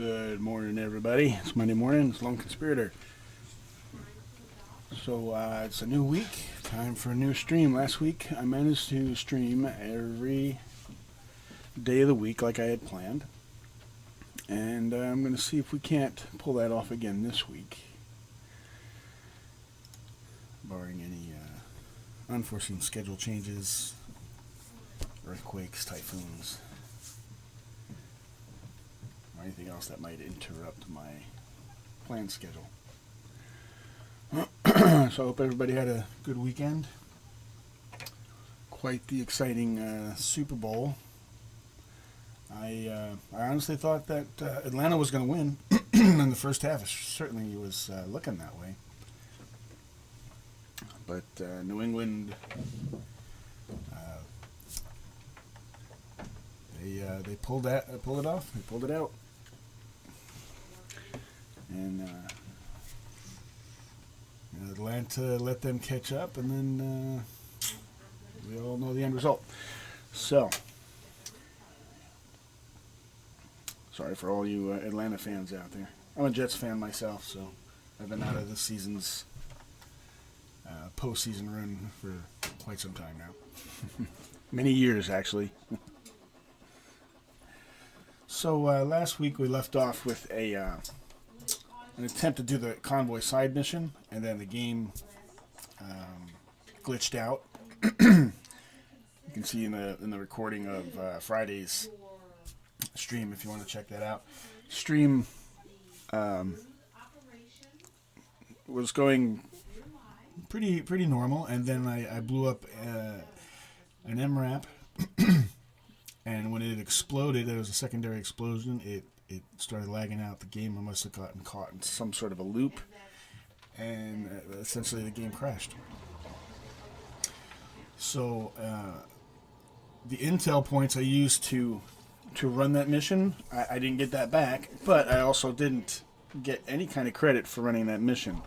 Good morning, everybody. It's Monday morning. It's Lone Conspirator. So it's a new week. Time for a new stream. Last week I managed to stream every day of the week like I had planned. And I'm going to see if we can't pull that off again this week. Barring any unforeseen schedule changes, earthquakes, typhoons, or anything else that might interrupt my planned schedule. So I hope everybody had a good weekend. Quite the exciting Super Bowl. I honestly thought that Atlanta was going to win in the first half. It certainly was looking that way. But New England, they pulled it off. They pulled it out, and Atlanta let them catch up, and then we all know the end result. So, sorry for all you Atlanta fans out there. I'm a Jets fan myself, so I've been out of this season's postseason run for quite some time now. Many years, actually. So last week we left off with an attempt to do the convoy side mission, and then the game glitched out. You can see in the recording of Friday's stream if you want to check that out. Stream was going pretty normal, and then I blew up an MRAP, and when it exploded, there was a secondary explosion. It started lagging out the game. I must have gotten caught in some sort of a loop, and essentially the game crashed. So the intel points I used to run that mission, I didn't get that back, but I also didn't get any kind of credit for running that mission.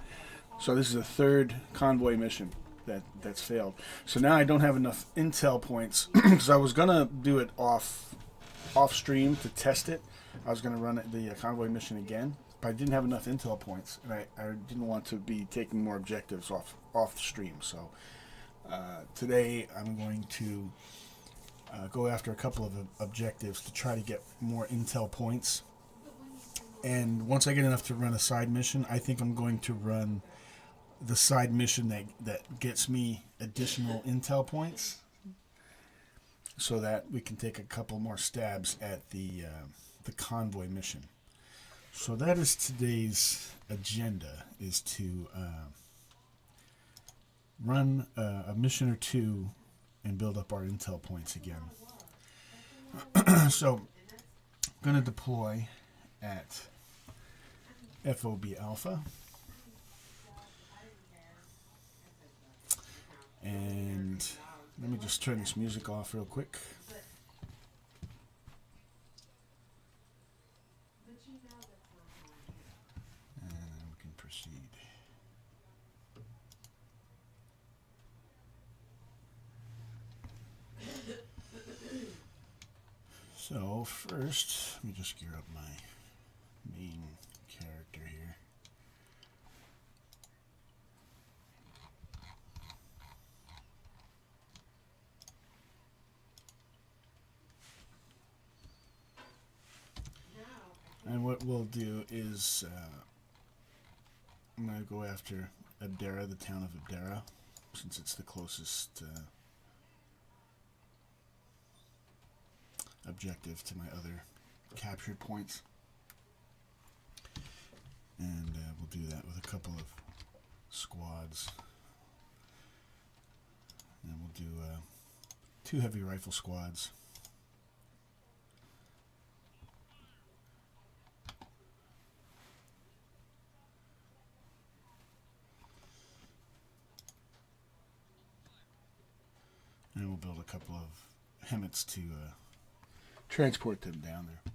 So this is the third convoy mission that's failed. So now I don't have enough intel points because I was gonna do it off stream to test it. I was gonna run the convoy mission again, but I didn't have enough intel points, and I didn't want to be taking more objectives off the stream. So today I'm going to go after a couple of objectives to try to get more intel points. And once I get enough to run a side mission, I think I'm going to run the side mission that gets me additional intel points, so that we can take a couple more stabs at the convoy mission. So that is today's agenda: is to run a mission or two and build up our intel points again. So I'm going to deploy at FOB Alpha. And let me just turn this music off real quick. And then we can proceed. So first, let me just gear up my main character here. And what we'll do is I'm going to go after Abdera, the town of Abdera, since it's the closest objective to my other captured points. And we'll do that with a couple of squads. And we'll do 2 heavy rifle squads. And we'll build a couple of Hemmets to transport them down there.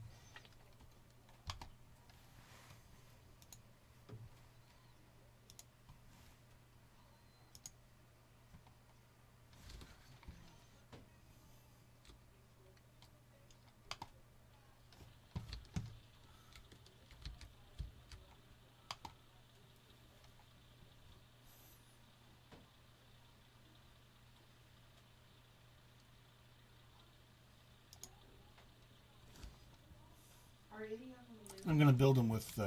I'm going to build them with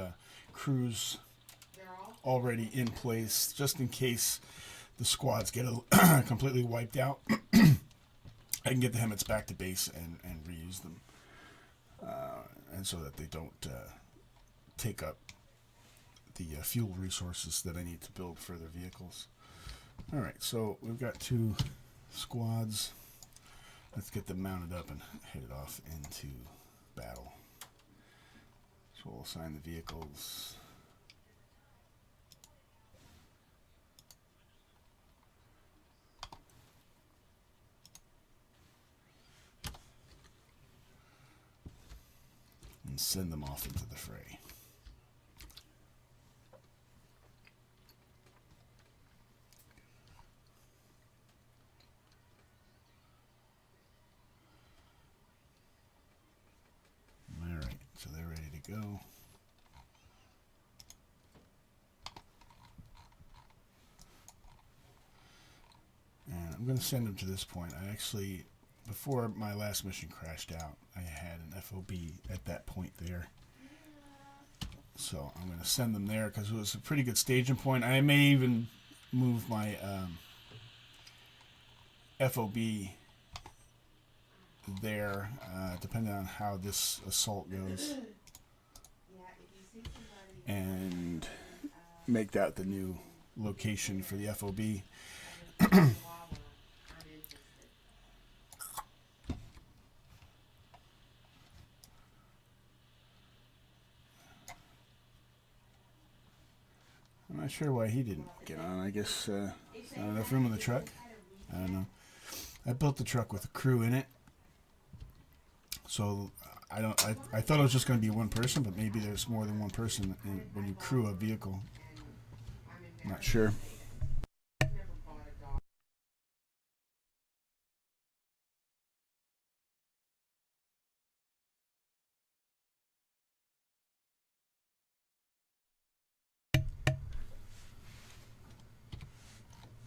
crews already in place, just in case the squads get completely wiped out. I can get the Hemmets back to base and reuse them, and so that they don't take up the fuel resources that I need to build further vehicles. All right, so we've got 2 squads. Let's get them mounted up and head it off into battle. So we'll assign the vehicles. And send them off into the fray. Alright, so they're ready to go. And I'm going to send them to this point. I actually, before my last mission crashed out, I had an FOB at that point there. So I'm going to send them there because it was a pretty good staging point. I may even move my FOB there, depending on how this assault goes, and make that the new location for the FOB. I'm not sure why he didn't get on. I guess not enough room in the truck. I don't know. I built the truck with a crew in it, so I thought it was just going to be one person, but maybe there's more than one person when you crew a vehicle. I'm not sure.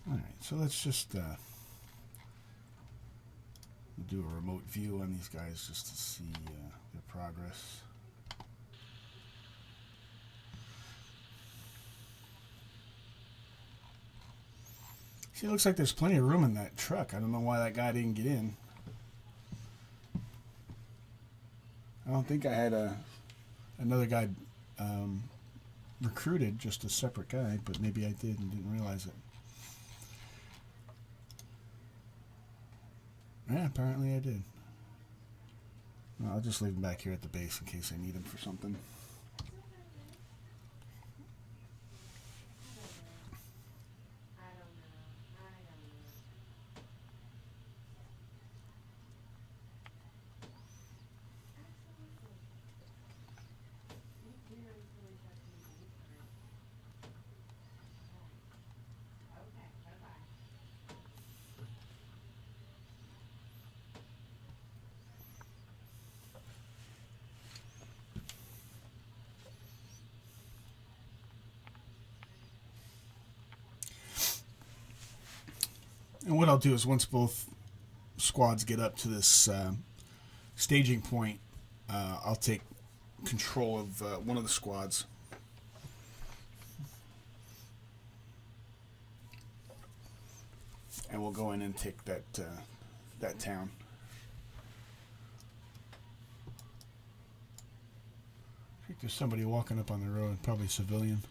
Alright, so let's just do a remote view on these guys just to see their progress. See, it looks like there's plenty of room in that truck. I don't know why that guy didn't get in. I don't think I had another guy recruited, just a separate guy, but maybe I did and didn't realize it. Yeah, apparently I did. Well, I'll just leave him back here at the base in case I need him for something. And what I'll do is once both squads get up to this staging point, I'll take control of one of the squads. And we'll go in and take that town. I think there's somebody walking up on the road, probably a civilian.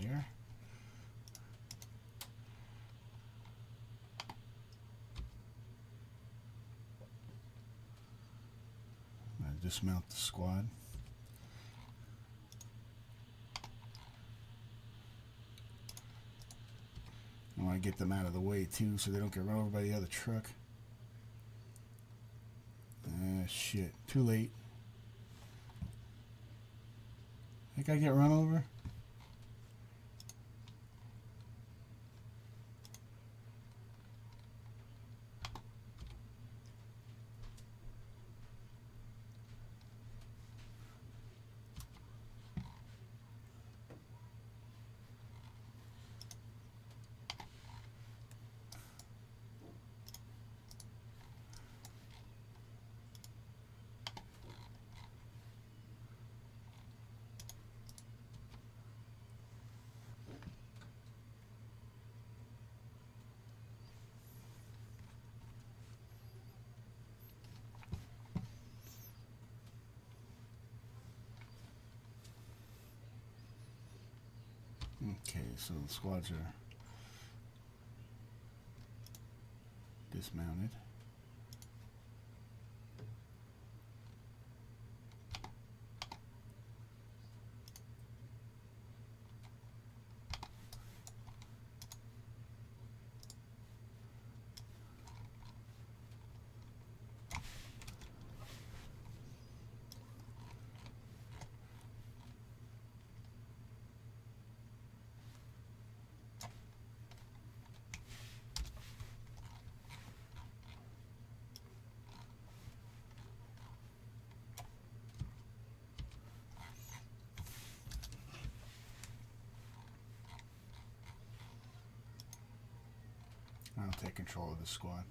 here. I dismount the squad. I want to get them out of the way too so they don't get run over by the other truck. Shit. Too late. That guy get run over? Okay, so the squads are dismounted. I'll take control of the squad.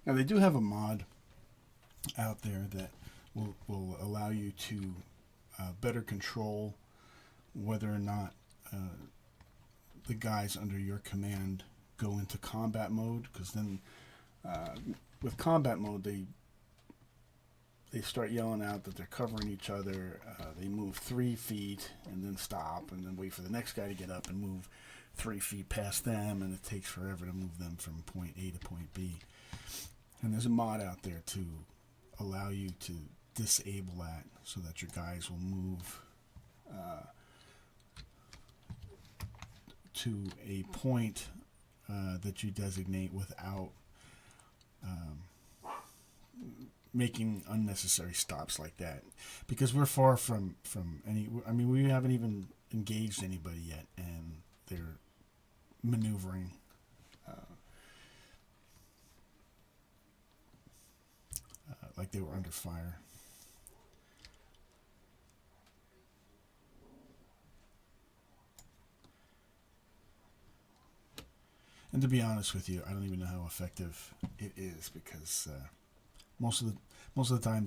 Now they do have a mod out there that will allow you to better control whether or not the guys under your command go into combat mode, because then with combat mode they start yelling out that they're covering each other. They move 3 feet and then stop and then wait for the next guy to get up and move 3 feet past them, and it takes forever to move them from point A to point B. And there's a mod out there to allow you to disable that so that your guys will move to a point that you designate without making unnecessary stops like that. Because we're far from any... I mean, we haven't even engaged anybody yet, and they're maneuvering like they were under fire. And to be honest with you, I don't even know how effective it is, because most of the time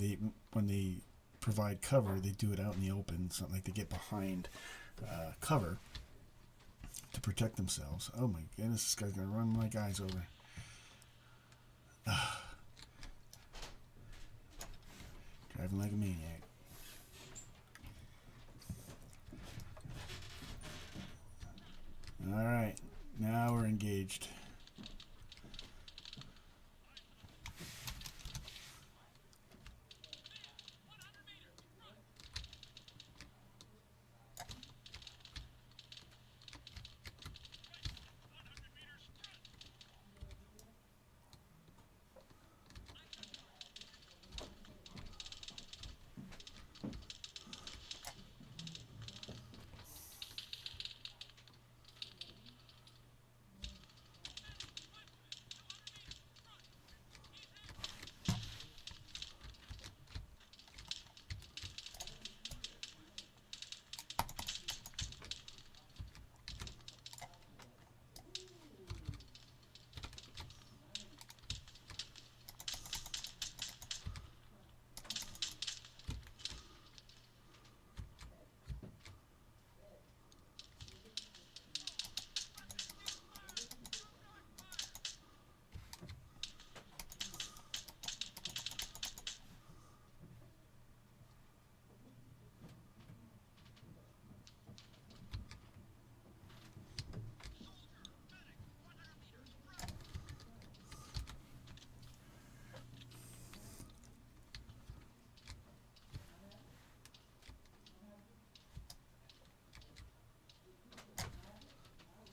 when they provide cover, they do it out in the open. It's not like they get behind cover to protect themselves. Oh my goodness, this guy's gonna run my guys over. Driving like a maniac. Alright, now we're engaged.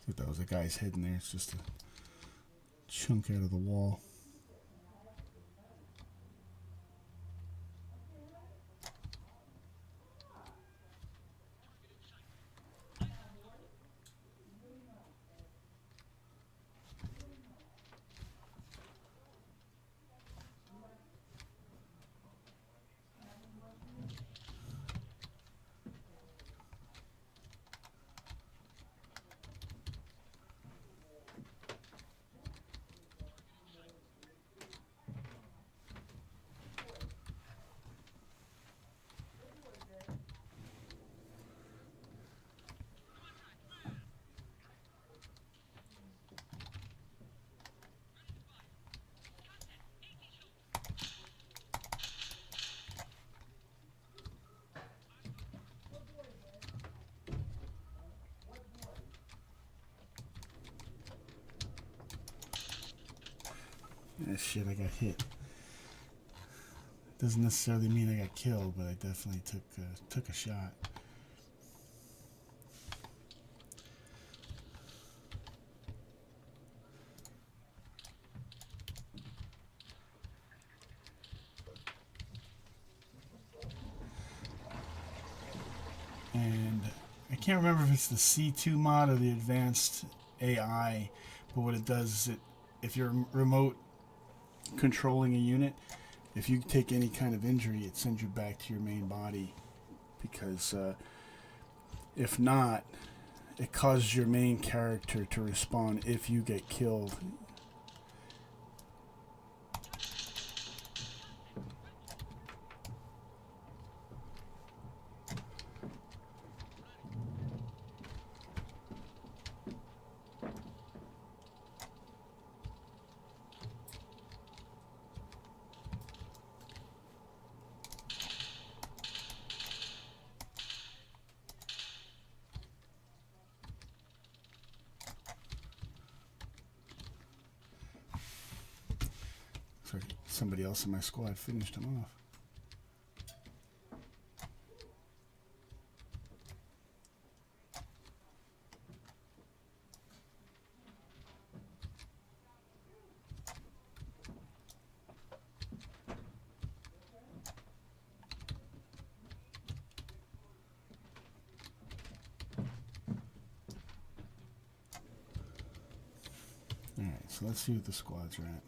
If that was a guy's head in there, it's just a chunk out of the wall. Ah, shit, I got hit. Doesn't necessarily mean I got killed, but I definitely took a shot. And I can't remember if it's the C2 mod or the advanced AI, but what it does is if you're remote controlling a unit, if you take any kind of injury, it sends you back to your main body, because if not, it causes your main character to respawn if you get killed. Somebody else in my squad finished him off. Alright, so let's see what the squads are at.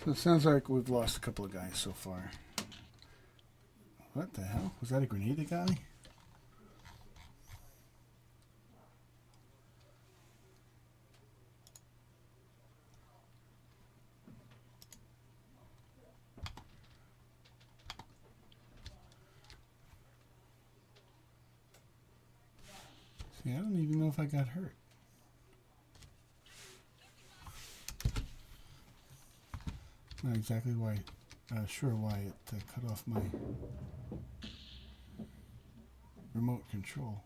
So it sounds like we've lost a couple of guys so far. What the hell? Was that a grenade that got me? See, I don't even know if I got hurt. Not exactly why, sure why it cut off my remote control.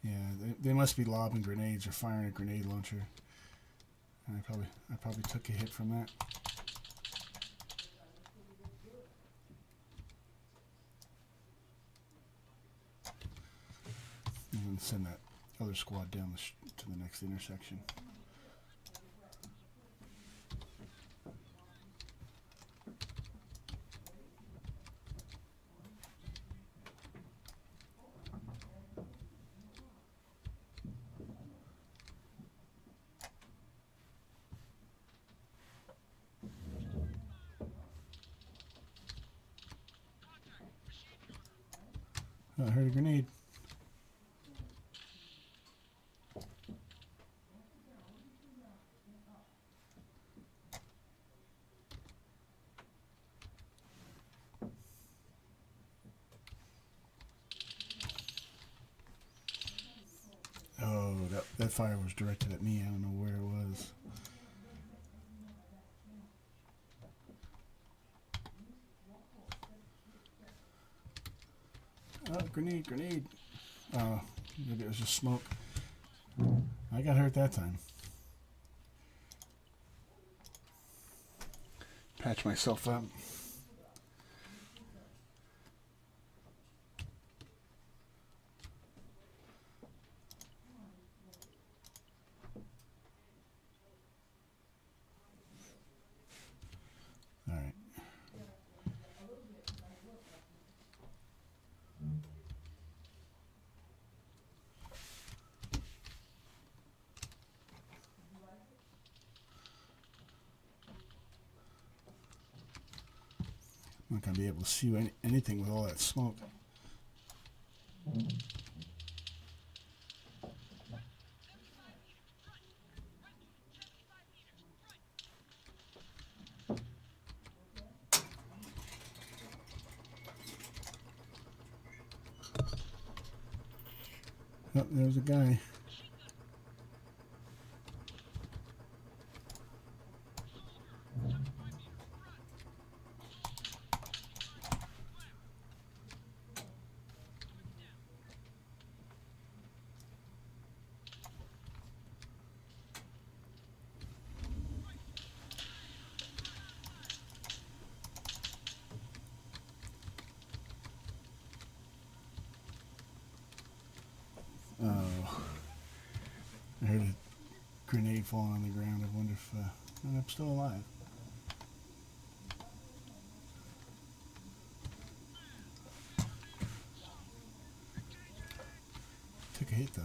Yeah, they must be lobbing grenades or firing a grenade launcher. And I probably took a hit from that. I'm going to send that other squad down to the next intersection. Oh, I heard a grenade. Oh, that fire was directed at me. I don't know where it was. Oh, grenade, grenade. Oh, maybe it was just smoke. I got hurt that time. Patch myself up. All right. I'm not going to be able to see anything with all that smoke. Oh, there's a guy. Oh, I heard a grenade falling on the ground. I wonder if I'm still alive. Took a hit though.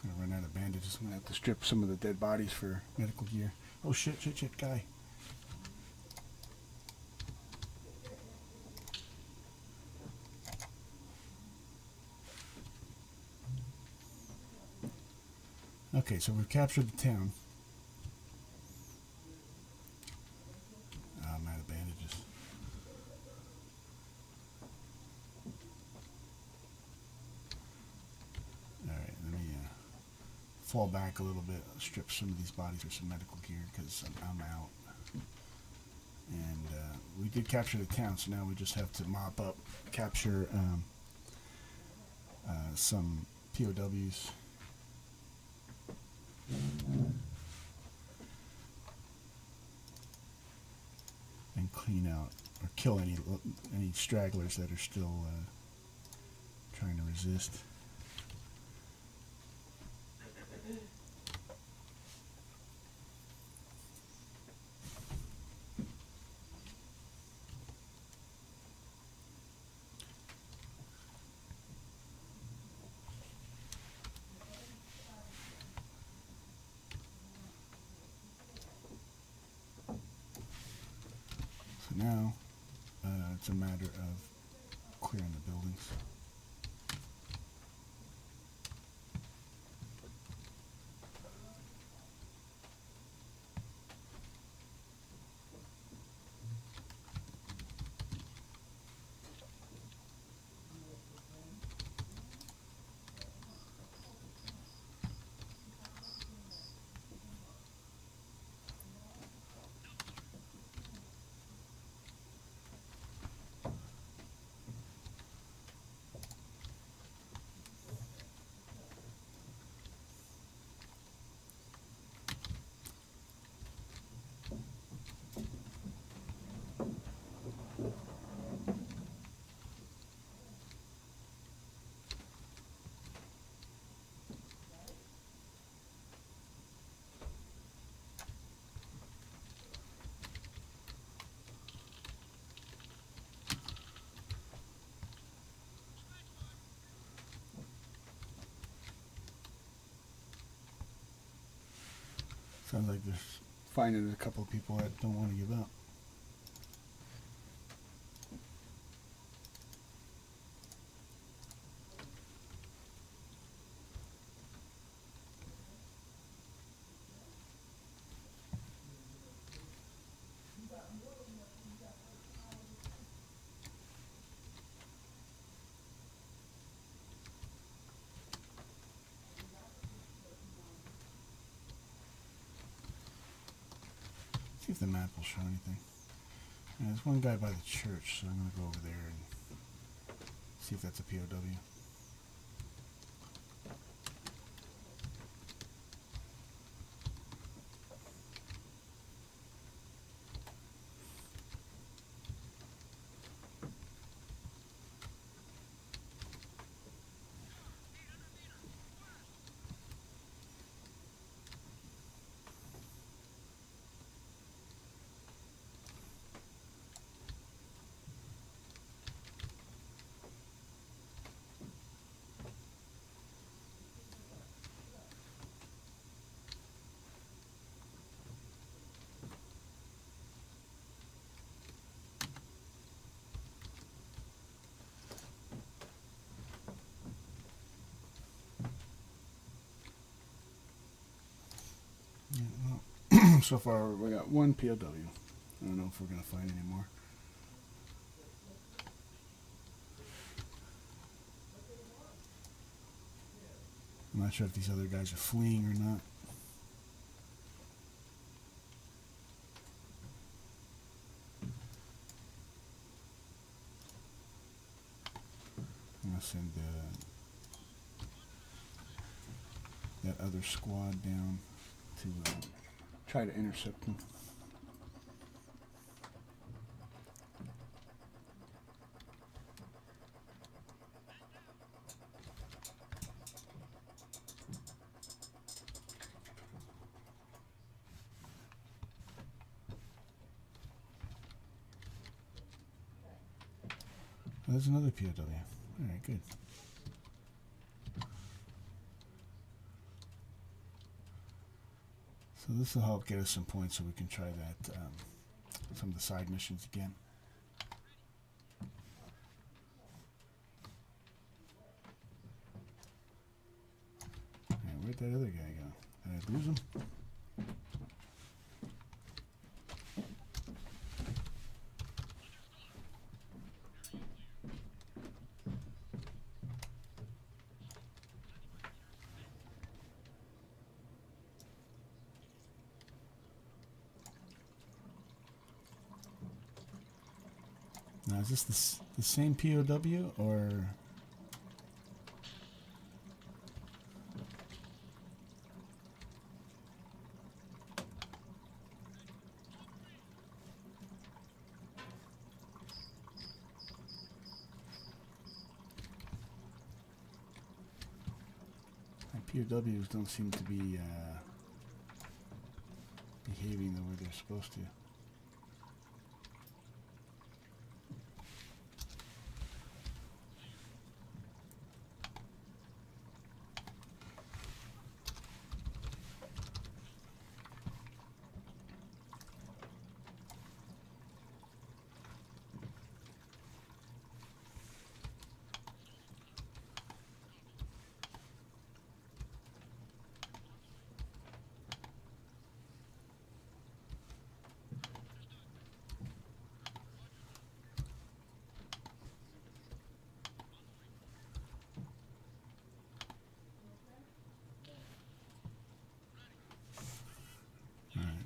Gonna run out of bandages. I'm gonna have to strip some of the dead bodies for medical gear. Oh shit, guy. Okay, so we've captured the town. Oh, I'm out of bandages. Alright, let me fall back a little bit, strip some of these bodies for some medical gear because I'm out. And we did capture the town, so now we just have to mop up, capture some POWs. And clean out or kill any stragglers that are still trying to resist. So now it's a matter of clearing the buildings. Sounds like there's finding a couple of people that don't want to give up. See if the map will show anything. There's one guy by the church, so I'm going to go over there and see if that's a POW. So far, we got one POW. I don't know if we're going to find any more. I'm not sure if these other guys are fleeing or not. I'm going to send that other squad down to try to intercept them. There's another POW. All right, good. So this will help get us some points so we can try that, some of the side missions again. And where'd that other guy go? Did I lose him? Now, is this the same POW or? My POWs don't seem to be behaving the way they're supposed to.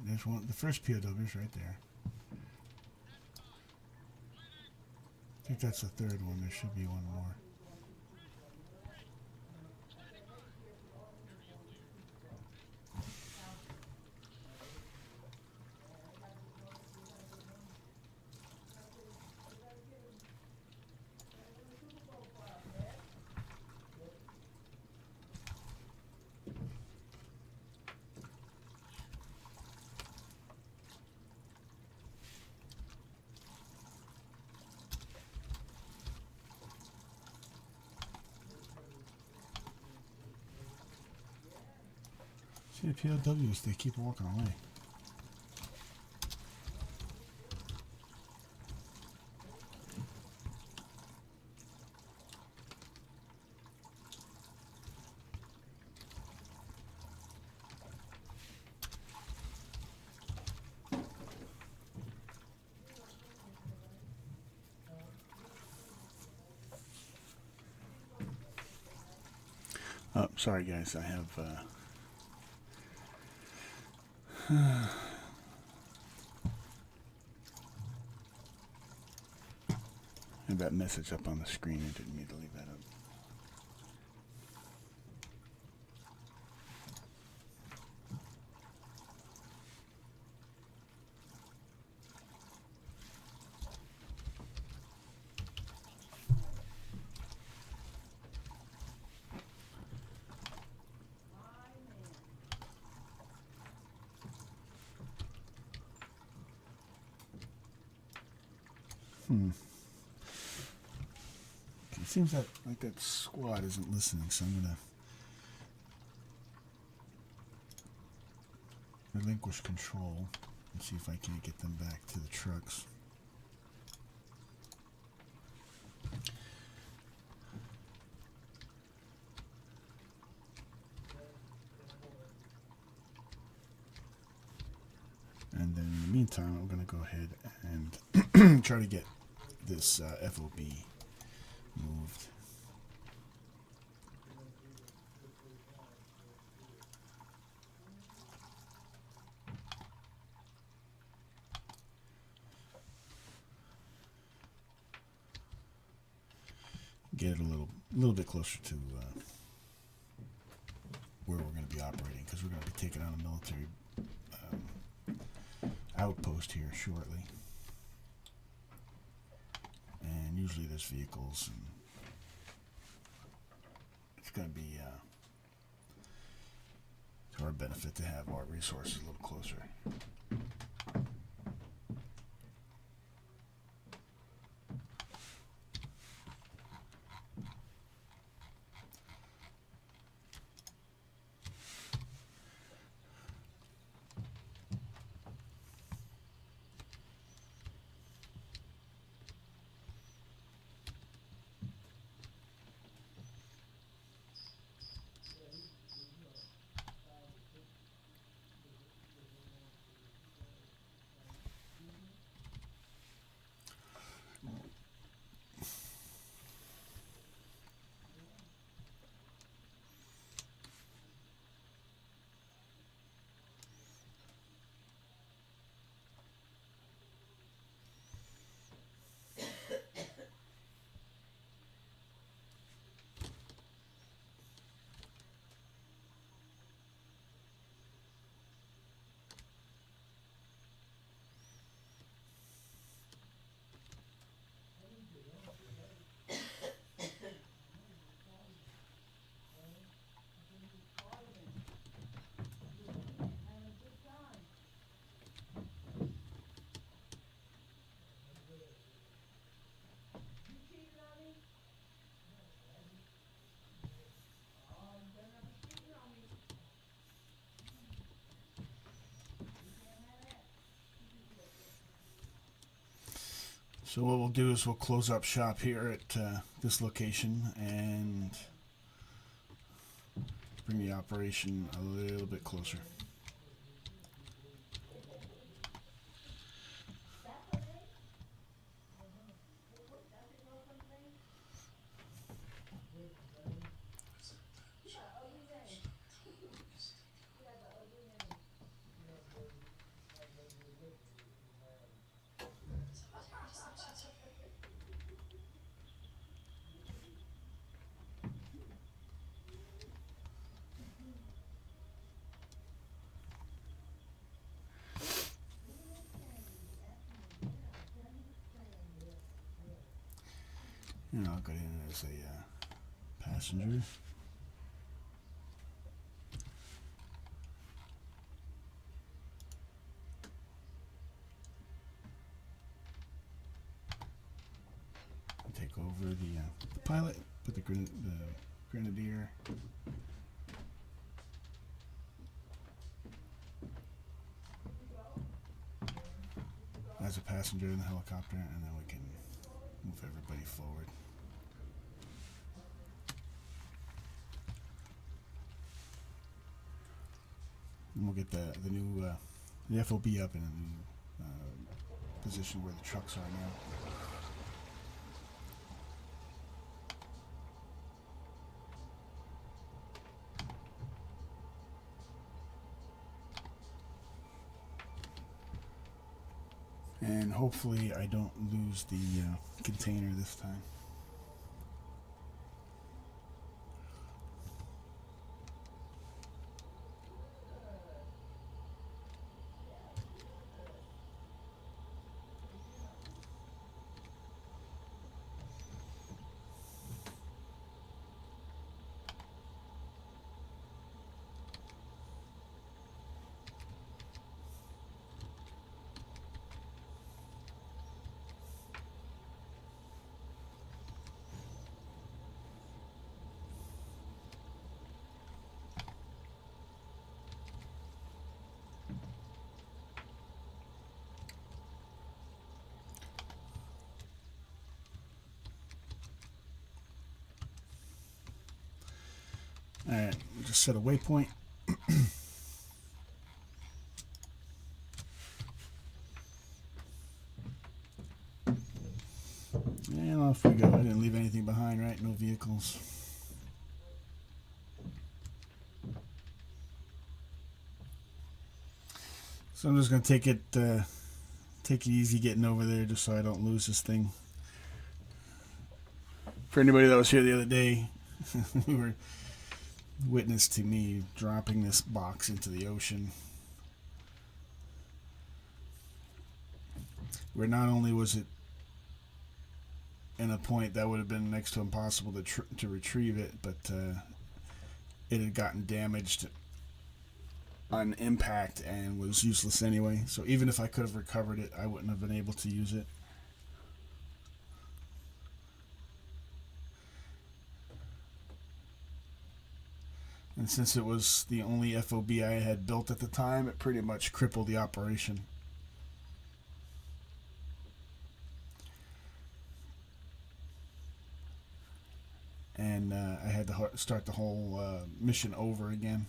There's one. The first POW is right there. I think that's the third one. There should be one more. See the POWs, they keep walking away. Oh, sorry guys, I have And that message up on the screen, I didn't mean to leave that up. It seems like that squad isn't listening, so I'm gonna relinquish control and see if I can't get them back to the trucks. And then in the meantime, I'm gonna go ahead and try to get this FOB moved. Get it a little bit closer to where we're going to be operating, because we're going to be taking on a military outpost here shortly. And usually there's vehicles, and it's going to be to our benefit to have our resources a little closer. So what we'll do is we'll close up shop here at this location and bring the operation a little bit closer. And I'll go in as a passenger. Take over the pilot, put the grenadier. As a passenger in the helicopter, and then we can move everybody forward. And we'll get the new the FOB up in a new position where the trucks are now. And hopefully I don't lose the container this time. Alright, just set a waypoint. And off we go. I didn't leave anything behind, right? No vehicles. So I'm just going to take it easy getting over there just so I don't lose this thing. For anybody that was here the other day, we were witness to me dropping this box into the ocean, where not only was it in a point that would have been next to impossible to retrieve it, but it had gotten damaged on impact and was useless anyway. So even if I could have recovered it, I wouldn't have been able to use it. And since it was the only FOB I had built at the time, it pretty much crippled the operation. And I had to start the whole mission over again.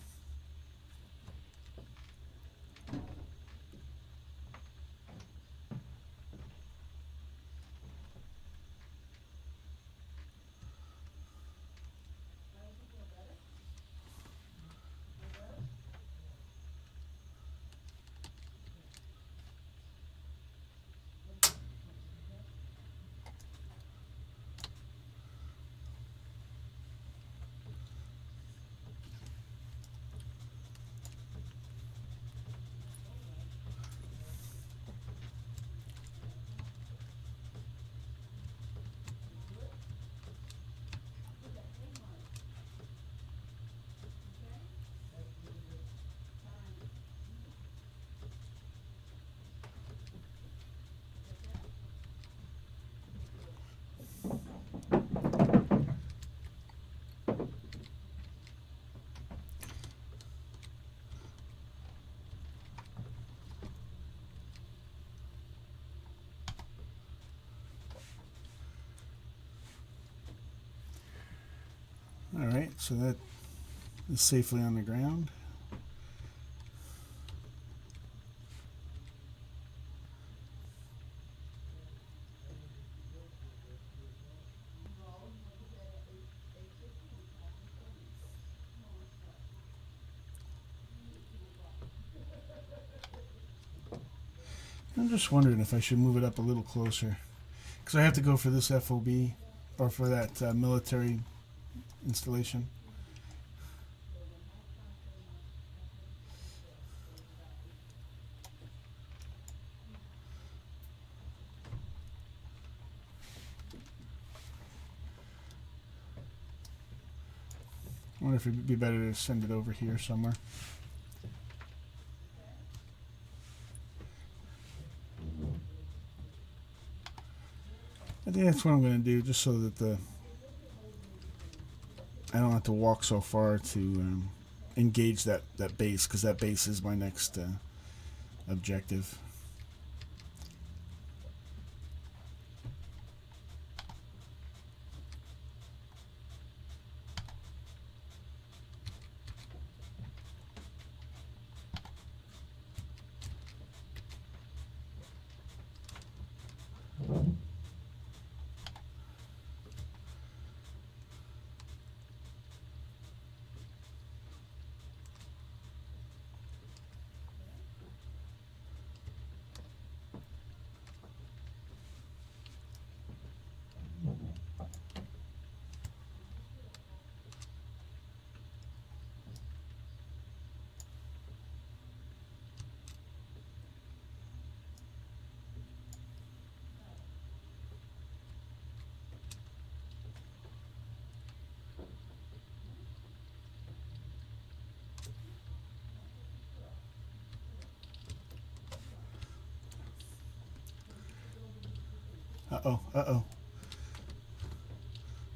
Alright, so that is safely on the ground. I'm just wondering if I should move it up a little closer, because I have to go for this FOB, or for that military installation. I wonder if it'd be better to send it over here somewhere. I think that's what I'm going to do, just so that I don't have to walk so far to engage that base, because that base is my next objective. Uh-oh, uh-oh.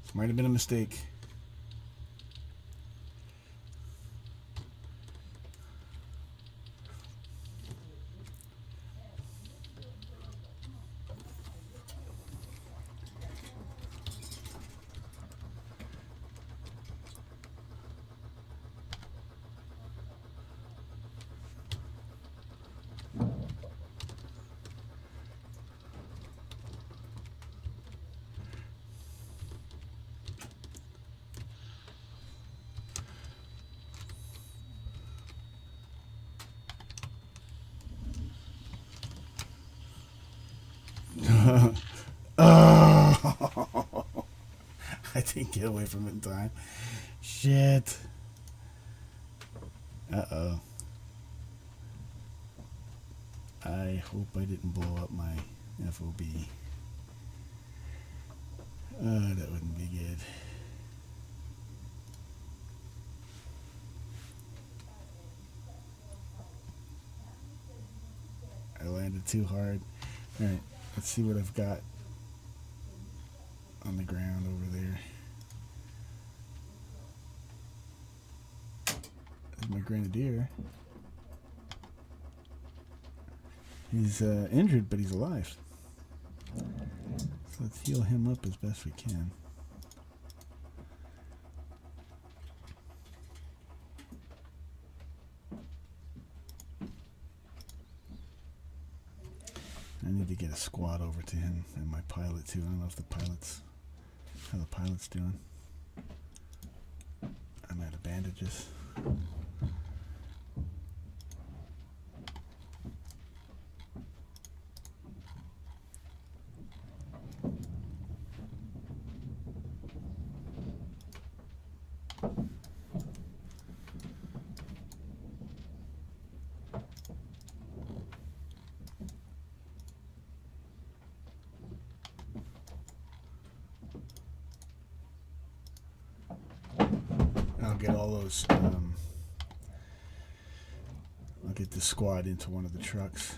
This might have been a mistake. Oh! I didn't get away from it in time. Shit. Uh-oh. I hope I didn't blow up my FOB. That wouldn't be good. I landed too hard. Alright, let's see what I've got on the ground over there. There's my grenadier. He's injured, but he's alive. So let's heal him up as best we can. I need to get a squad over to him and my pilot too. I don't know if how the pilot's doing. I'm out of bandages. I'll get all those. I'll get the squad into one of the trucks.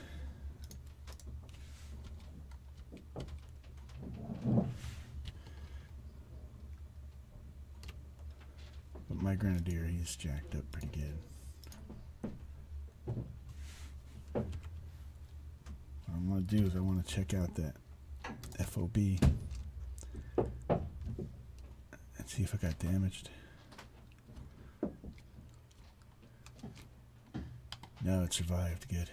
But my grenadier, he's jacked up pretty good. What I want to do is I want to check out that FOB and see if I got damaged. No, it survived. Good.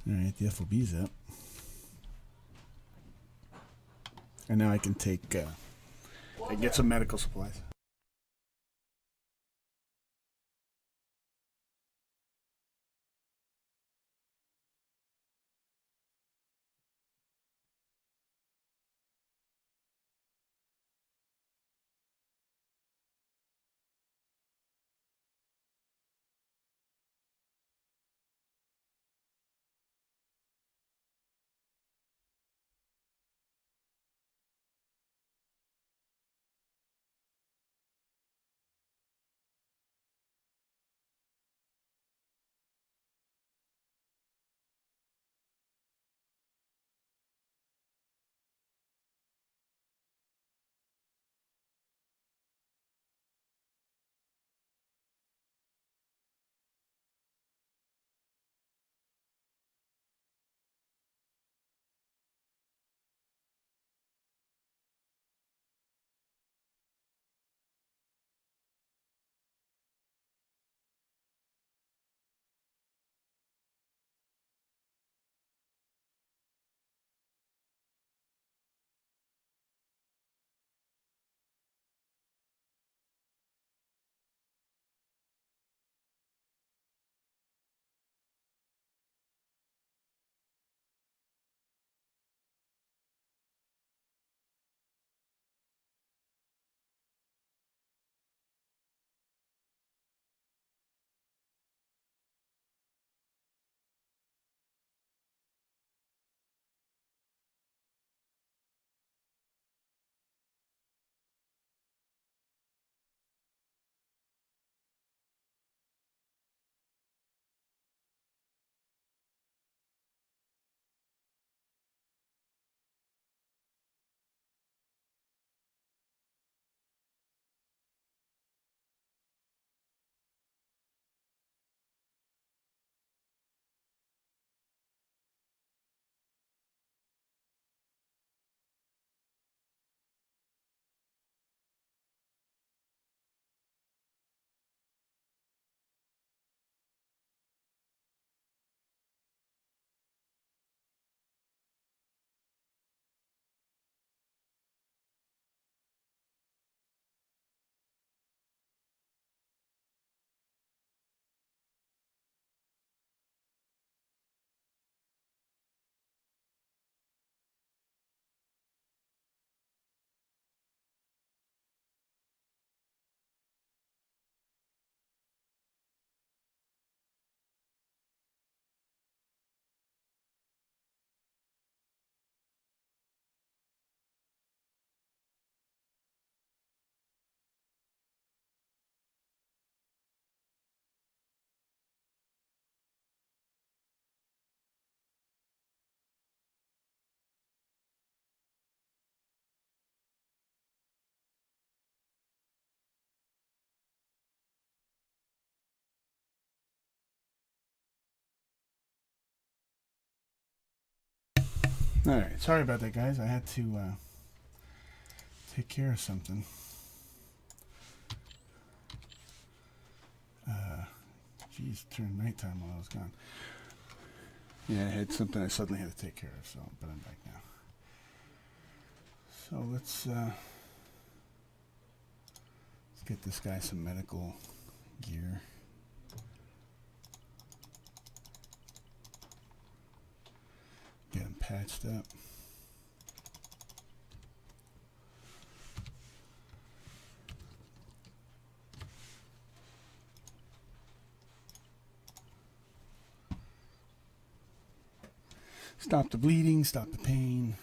Alright, the FOB's up. And now I can take and get some medical supplies. Alright, sorry about that, guys. I had to take care of something. Geez, turned nighttime while I was gone. Yeah, I had something I suddenly had to take care of, so but I'm back now. So let's get this guy some medical gear. Get him patched up. Stop the bleeding, stop the pain.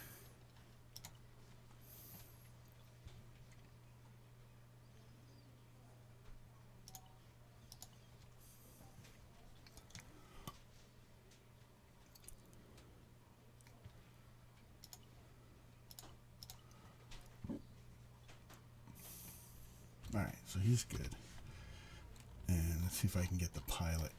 Alright, so he's good. And let's see if I can get the pilot.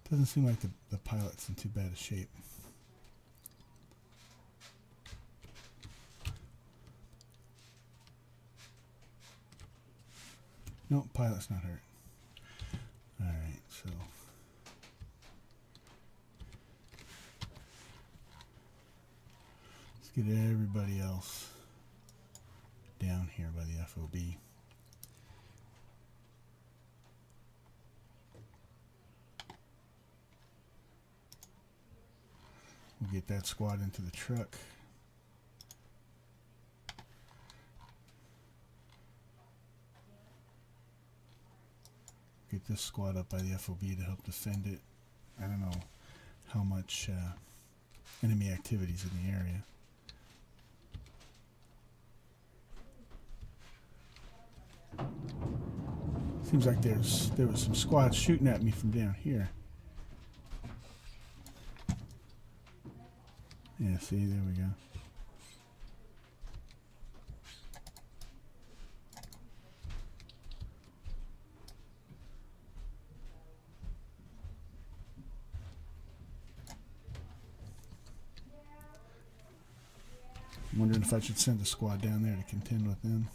Doesn't seem like the pilot's in too bad a shape. Nope, pilot's not hurt. Alright, so let's get everybody else down here by the FOB. We'll get that squad into the truck. Get this squad up by the FOB to help defend it. I don't know how much enemy activities in the area. Seems like there was some squads shooting at me from down here. Yeah, see, there we go. I'm wondering if I should send a squad down there to contend with them.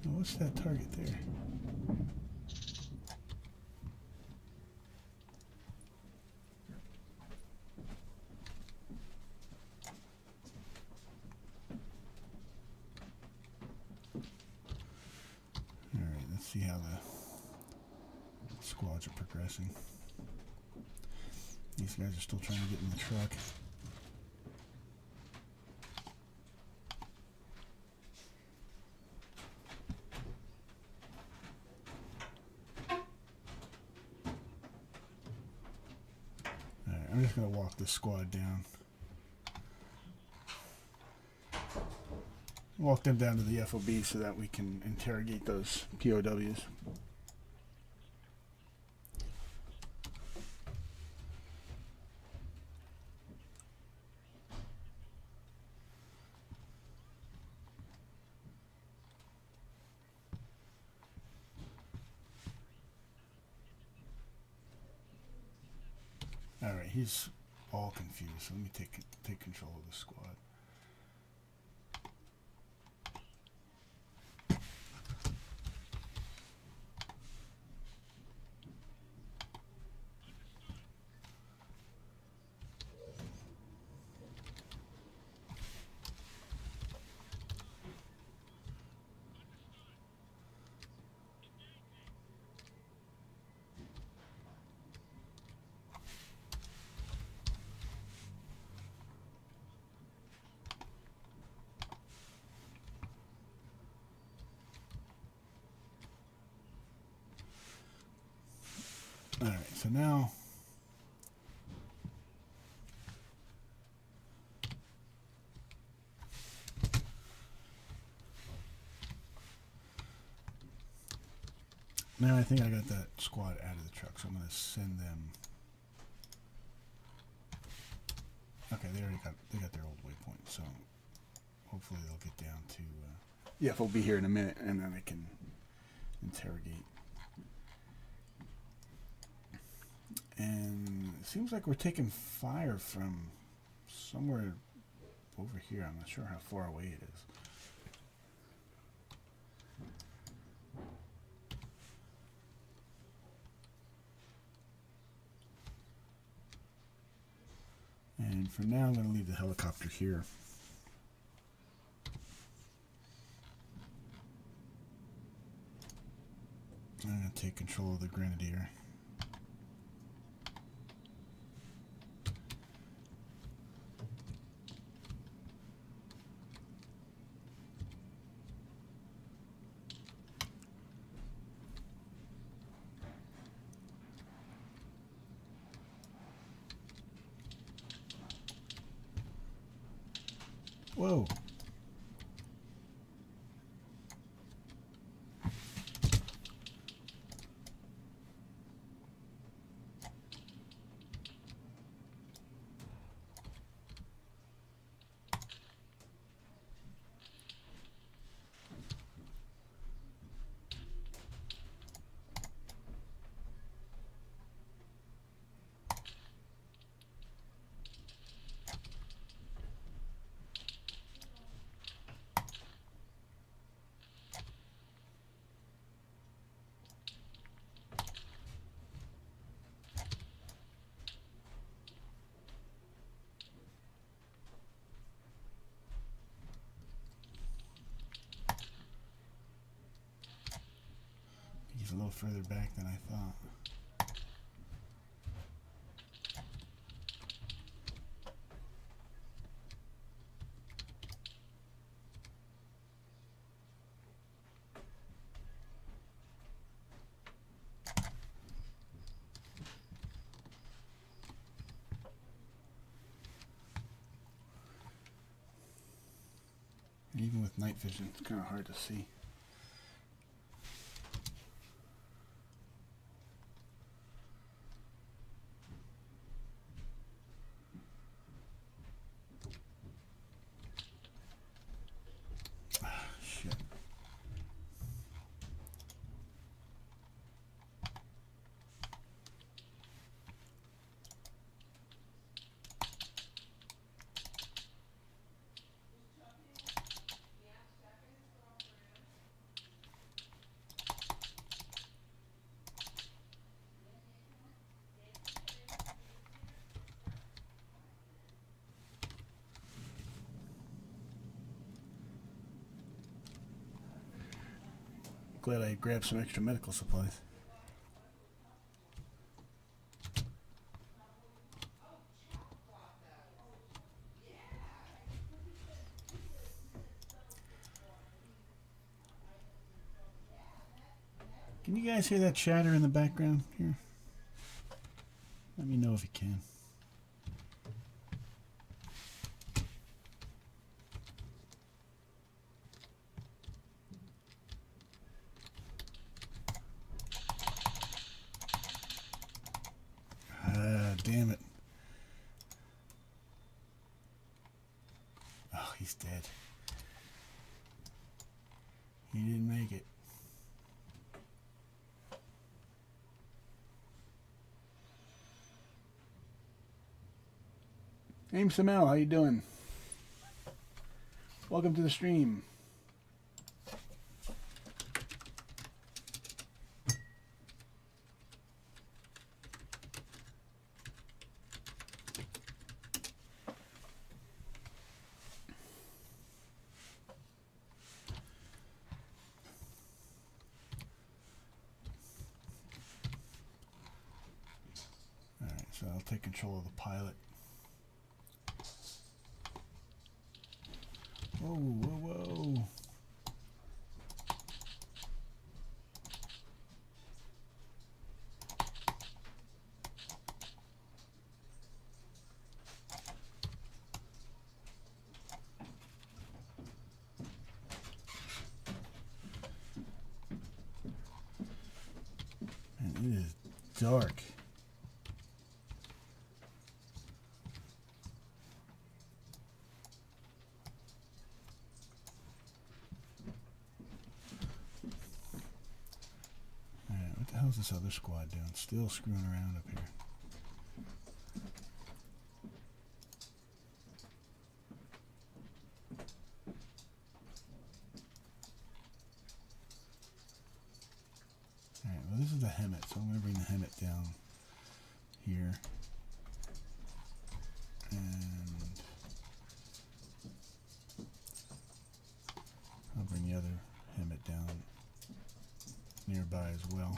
Now, what's that target there? Alright, let's see how the squads are progressing. These guys are still trying to get in the truck. Alright, I'm just going to walk this squad down. Walk them down to the FOB so that we can interrogate those POWs. Alright, he's all confused. So let me take control of the squad. Alright, so now I think I got that squad out of the truck, so I'm going to send them. Okay, they got their old waypoint, so hopefully they'll get down to. Yeah, we'll be here in a minute, and then I can interrogate. And it seems like we're taking fire from somewhere over here. I'm not sure how far away it is. And for now, I'm going to leave the helicopter here. I'm going to take control of the Grenadier. Whoa. He's a little further back than I thought. Even with night vision, it's kind of hard to see. Shit. Glad I grabbed some extra medical supplies. Can you guys hear that chatter in the background here? Let me know if you can. Damn it. Oh, he's dead. He didn't make it. Aim Samel, how you doing? Welcome to the stream. Alright, so I'll take control of the pilot. Whoa, whoa, whoa. Man, it is dark. How's this other squad doing? Still screwing around up here. Alright, well this is the Hemet, so I'm going to bring the Hemet down here. And I'll bring the other Hemet down nearby as well.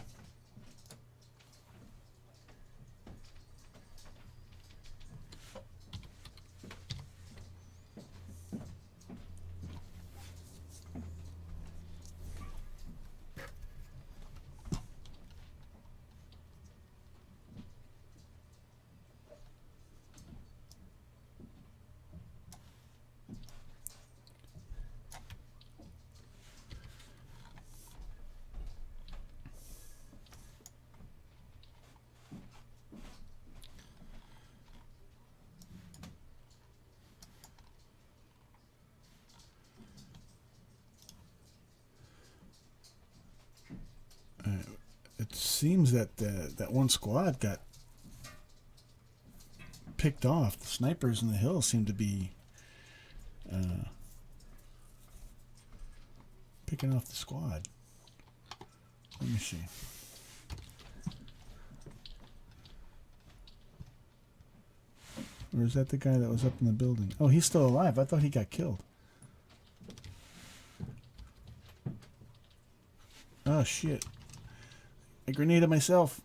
It seems that that one squad got picked off. The snipers in the hills seem to be picking off the squad. Let me see. Or is that the guy that was up in the building? Oh, he's still alive. I thought he got killed. Oh, shit. I grenaded myself.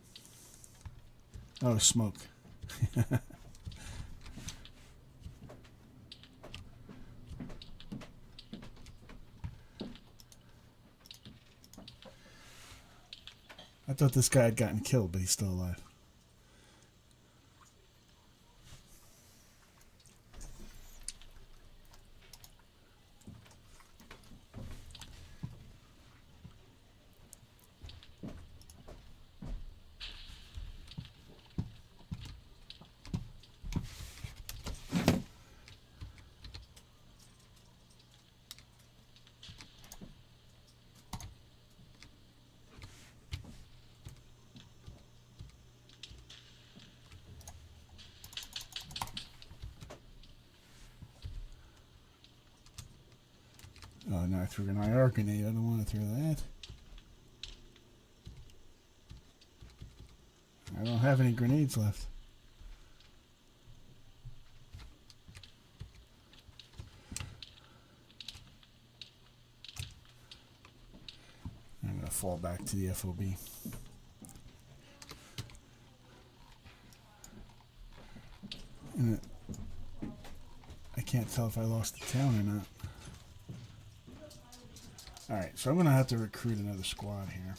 Oh, smoke. I thought this guy had gotten killed, but he's still alive. Oh, no, I threw an IR grenade. I don't want to throw that. I don't have any grenades left. I'm going to fall back to the FOB. And I can't tell if I lost the town or not. Alright, so I'm going to have to recruit another squad here.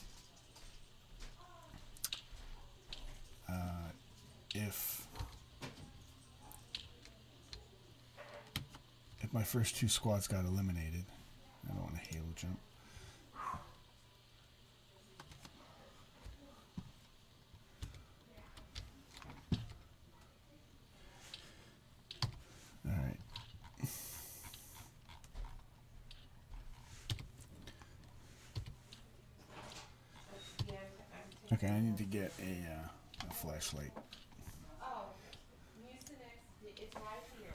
If my first two squads got eliminated, I don't want to halo jump. Alright. Okay, I need to get a flashlight. Oh, Mucinex, it's right here.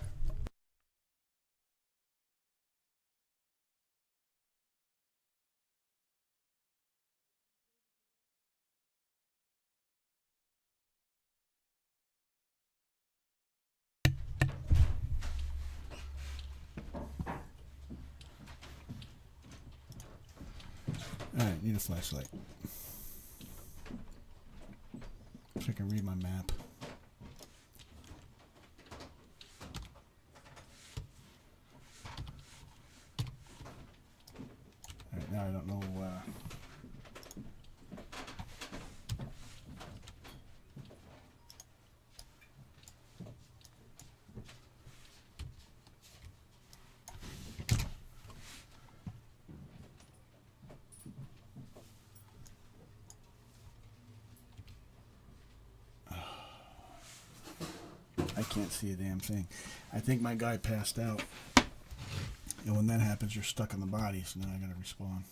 Alright, need a flashlight. So I can read my map. Alright, now I don't know. I can't see a damn thing. I think my guy passed out. And when that happens, you're stuck in the body, so then I gotta respawn.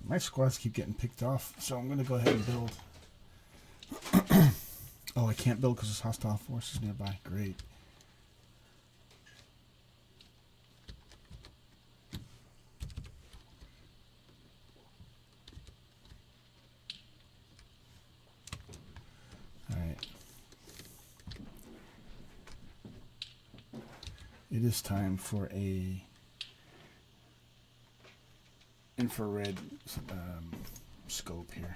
My squads keep getting picked off, so I'm going to go ahead and build. Oh, I can't build because there's hostile forces nearby. Great. Alright. It is time for a infrared scope here.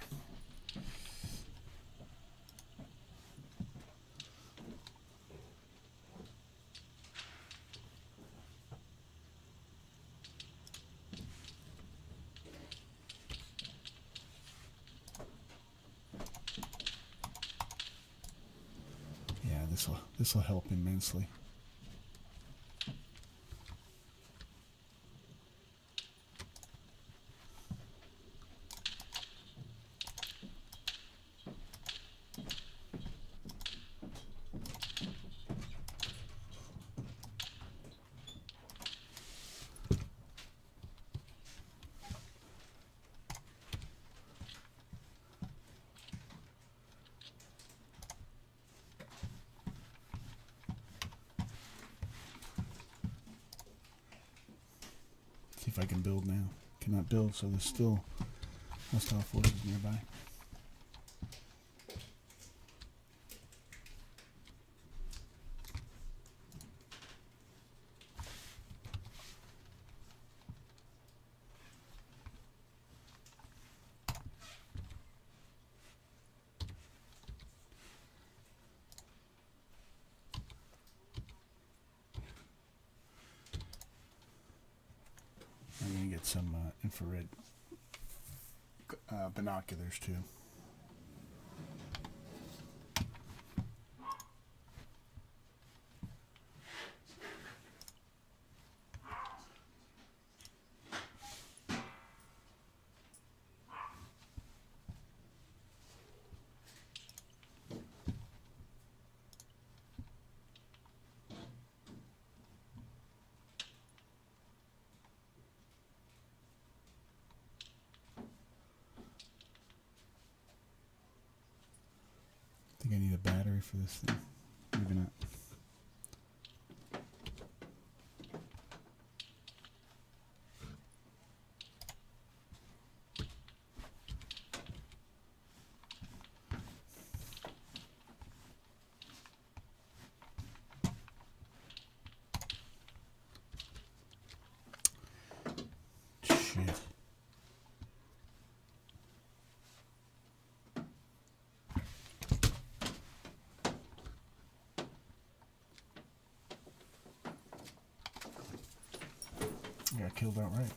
Yeah, this will help immensely. See if I can build now. Cannot build, so there's still hostile forces nearby. I'm going to get some infrared binoculars too. I think I need a battery for this thing. Maybe not. Shit. I got killed outright.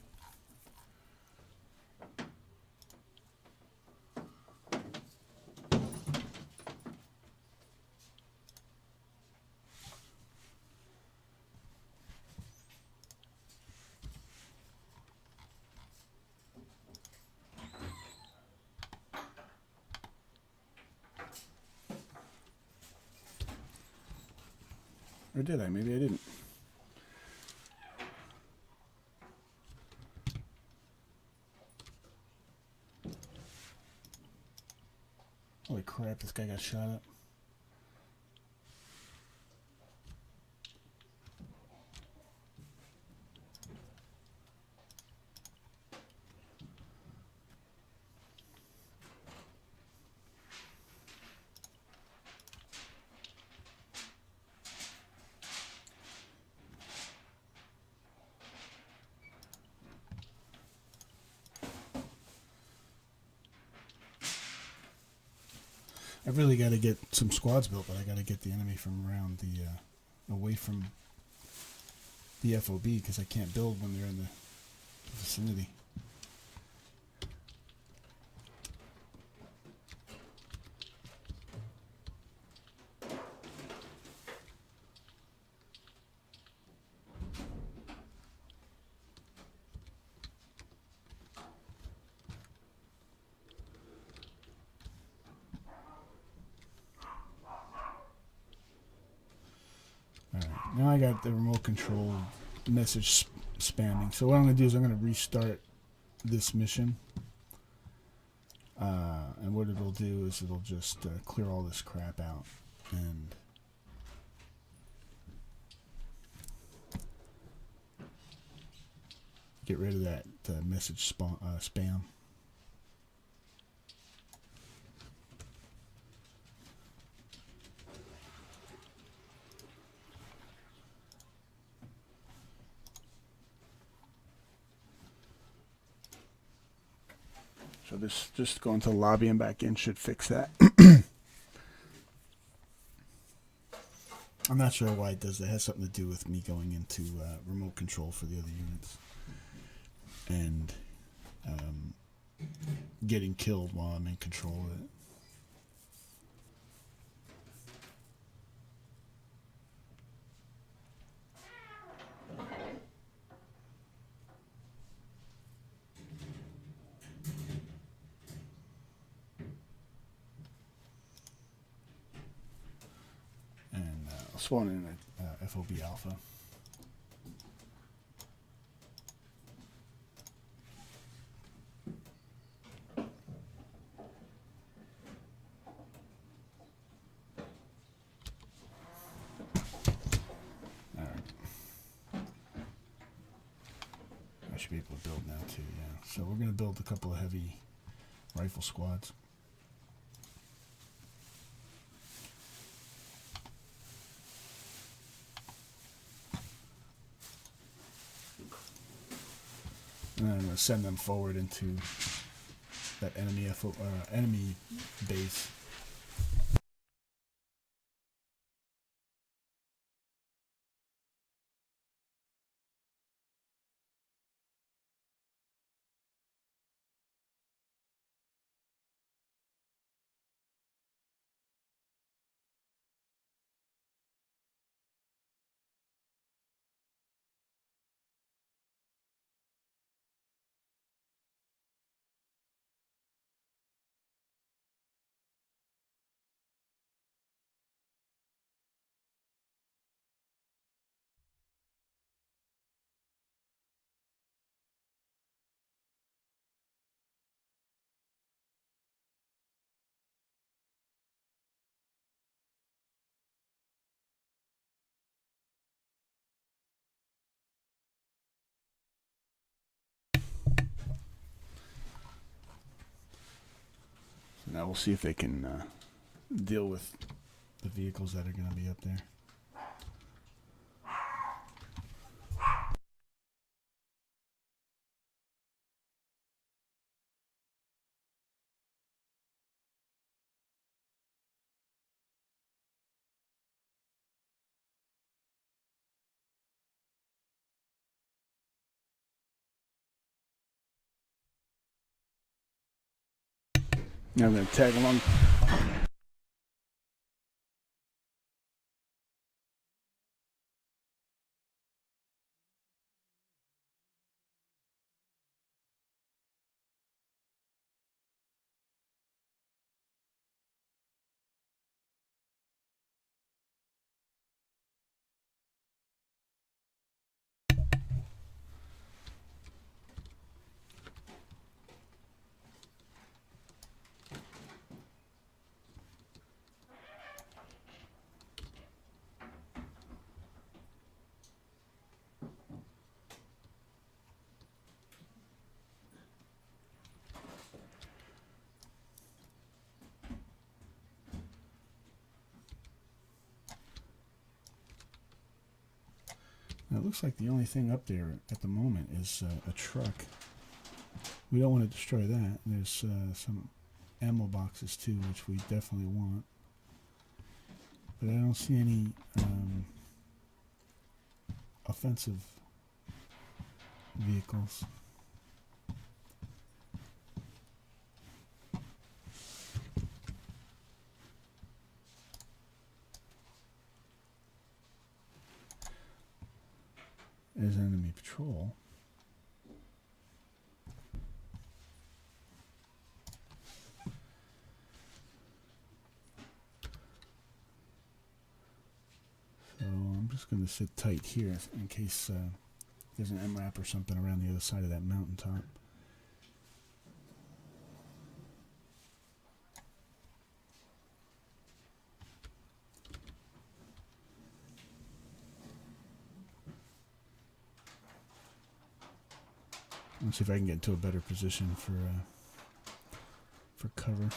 Or did I? Maybe I didn't. Holy crap, this guy got shot up. I've really got to get some squads built, but I got to get the enemy from around the away from the FOB because I can't build when they're in the vicinity. Now I got the remote control message spamming. So what I'm going to do is I'm going to restart this mission. And what it'll do is it'll just clear all this crap out. And get rid of that message spam. So this just going to the lobby and back in should fix that. I'm not sure why it does that. It has something to do with me going into remote control for the other units. And getting killed while I'm in control of it. And I'll spawn in a FOB alpha. I should be able to build now too, yeah. So we're going to build a couple of heavy rifle squads. And then I'm going to send them forward into that enemy base. Now we'll see if they can deal with the vehicles that are going to be up there. Now I'm going to tag along. Now it looks like the only thing up there at the moment is a truck. We don't want to destroy that. There's some ammo boxes too, which we definitely want. But I don't see any offensive vehicles. There's enemy patrol. So I'm just going to sit tight here in case there's an MRAP or something around the other side of that mountaintop. Let's see if I can get into a better position for cover.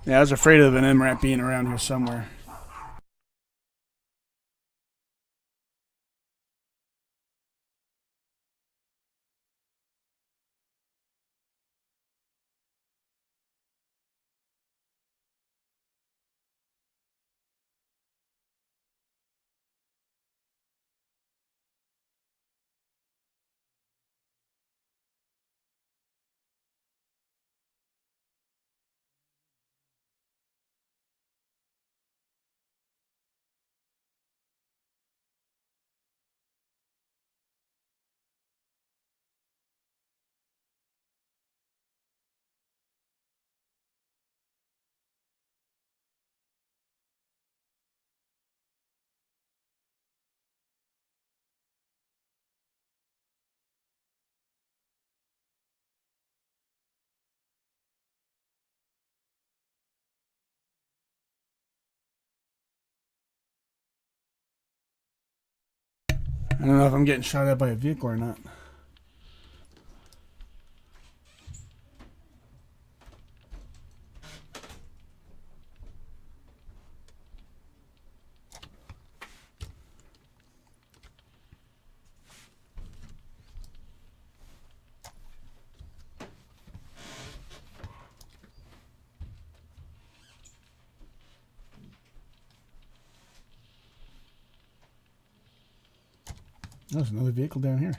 Yeah, I was afraid of an MRAP being around here somewhere. I don't know if I'm getting shot at by a vehicle or not. There's another vehicle down here.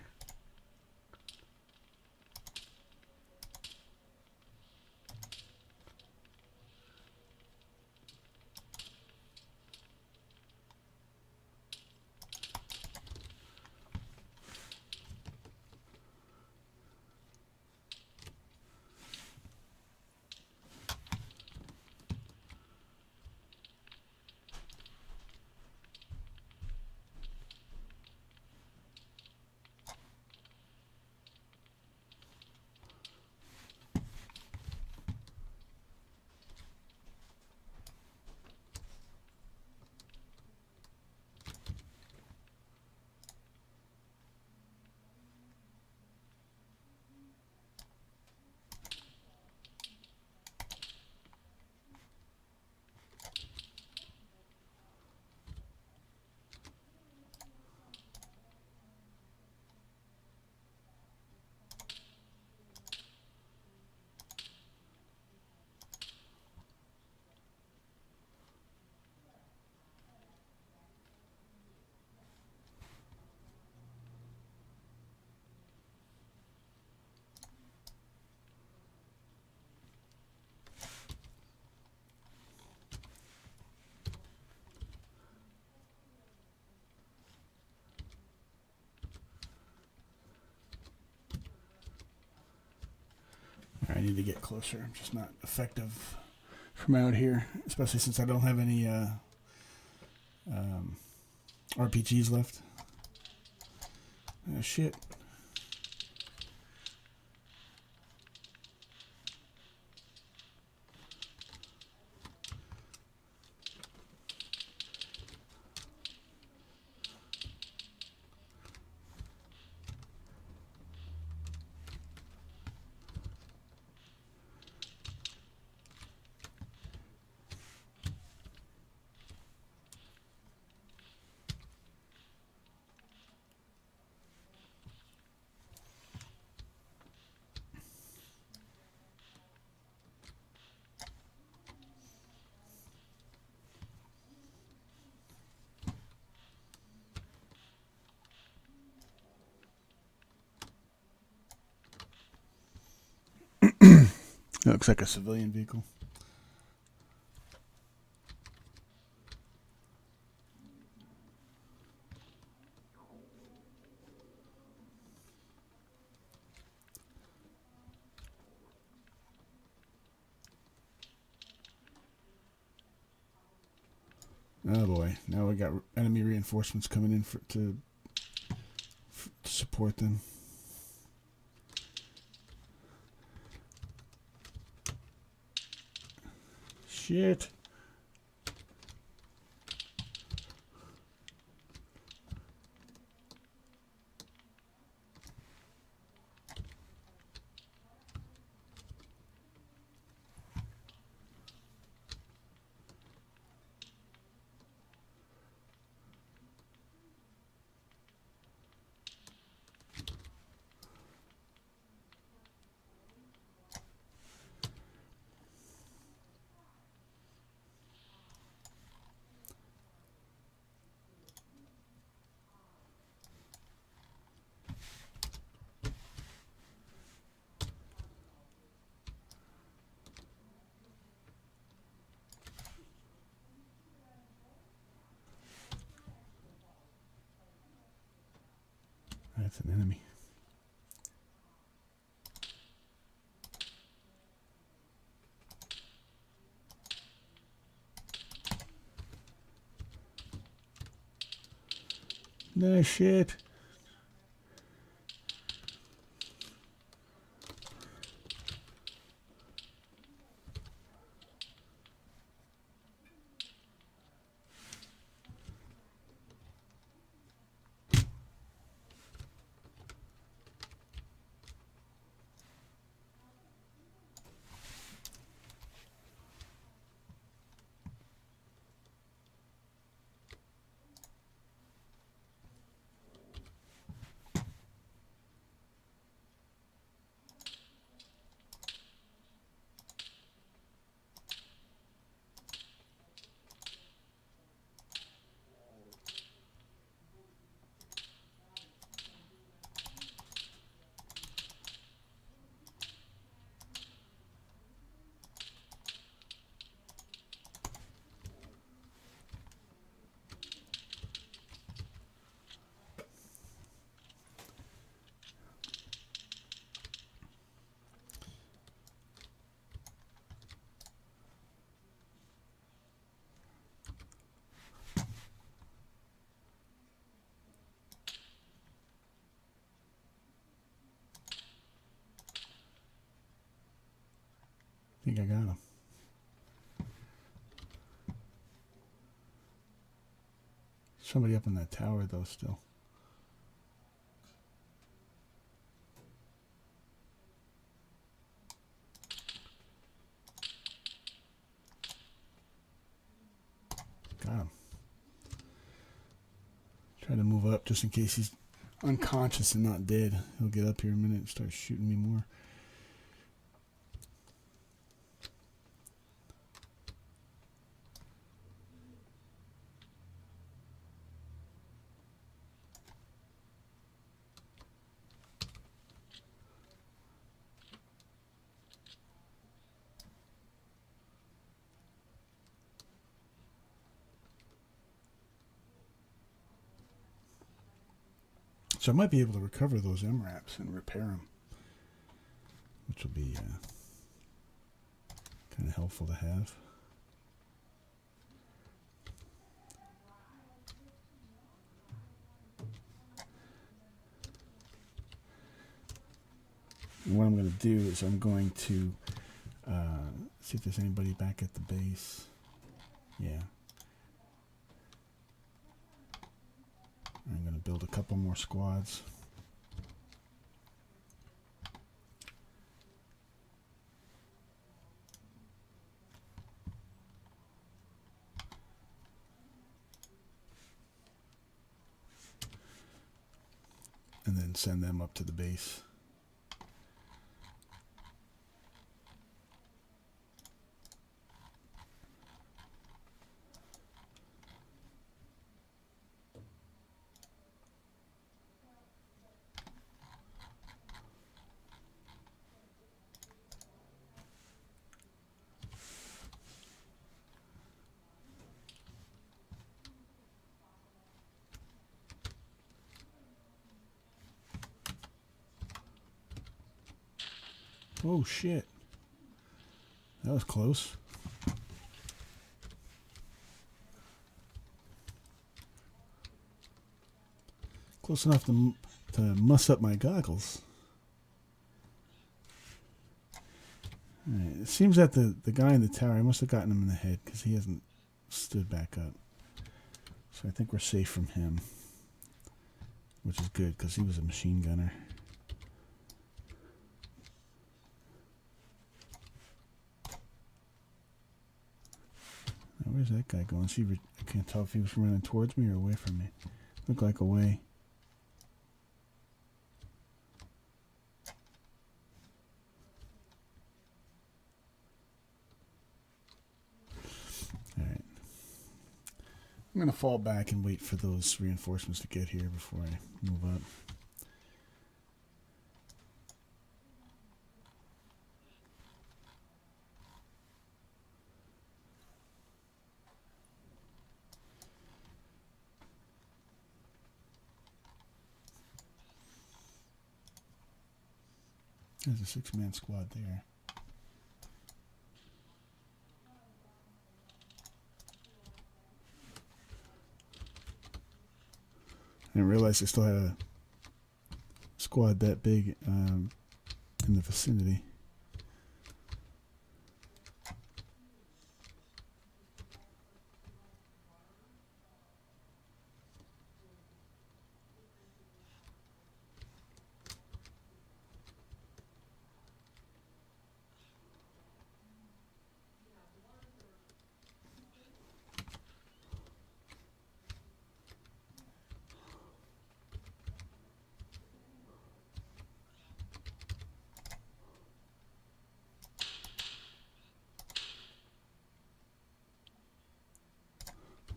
need to get closer. I'm just not effective from out here, especially since I don't have any RPGs left. Shit. It looks like a civilian vehicle. Oh boy, now we got enemy reinforcements coming in to support them. Shit. That's an enemy. No shit. I think I got him. Somebody up in that tower, though, still. Got him. Try to move up just in case he's unconscious and not dead. He'll get up here in a minute and start shooting me more. So I might be able to recover those MRAPs and repair them, which will be Kind of helpful to have. And what I'm going to do is I'm going to see if there's anybody back at the base. Yeah. I'm going to build a couple more squads. And then send them up to the base. Oh shit. That was close. Close enough to muss up my goggles. Alright, it seems that the guy in the tower, I must have gotten him in the head because he hasn't stood back up. So I think we're safe from him. Which is good because he was a machine gunner. Now, where's that guy going? I can't tell if he was running towards me or away from me. Looked like away. Alright. I'm going to fall back and wait for those reinforcements to get here before I move up. There's a 6-man squad there. I didn't realize I still had a squad that big in the vicinity.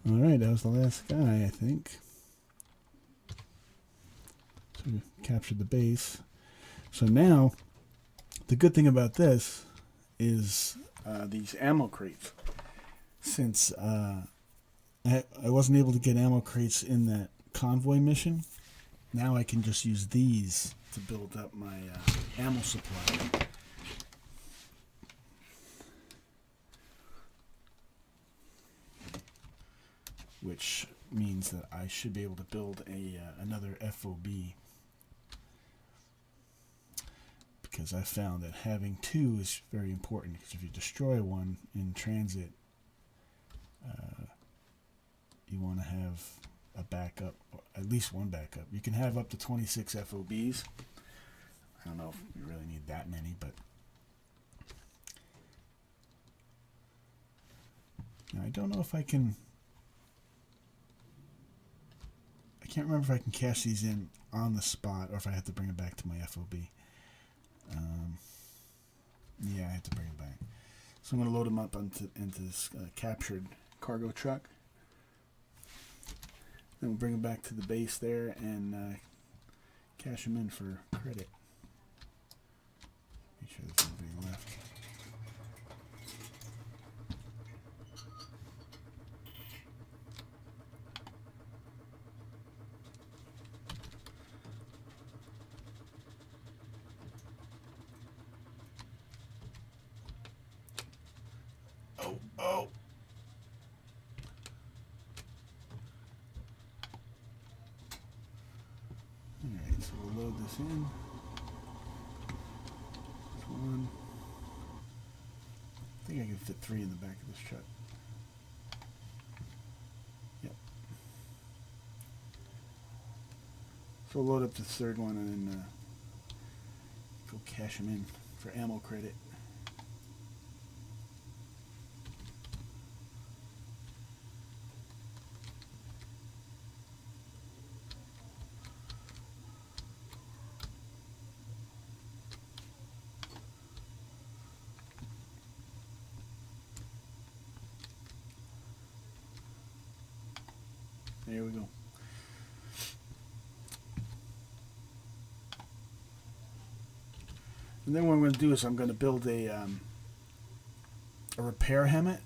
Alright, that was the last guy, I think. So we captured the base. So now, the good thing about this is these ammo crates. Since I wasn't able to get ammo crates in that convoy mission, now I can just use these to build up my ammo supply. Which means that I should be able to build another FOB, because I found that having two is very important, because if you destroy one in transit, you want to have a backup, or at least one backup. You can have up to 26 FOBs. I don't know if you really need that many, but now I don't know if I can't remember if I can cash these in on the spot or if I have to bring it back to my FOB. Yeah, I have to bring it back. So I'm going to load them up into this captured cargo truck. Then we'll bring them back to the base there and cash them in for credit. Make sure there's nobody left. Oh. Alright, so we'll load this in. This one. I think I can fit 3 in the back of this truck. Yep. So we'll load up the third one and then go cash them in for ammo credit. There we go. And then what I'm going to do is I'm going to build a repair helmet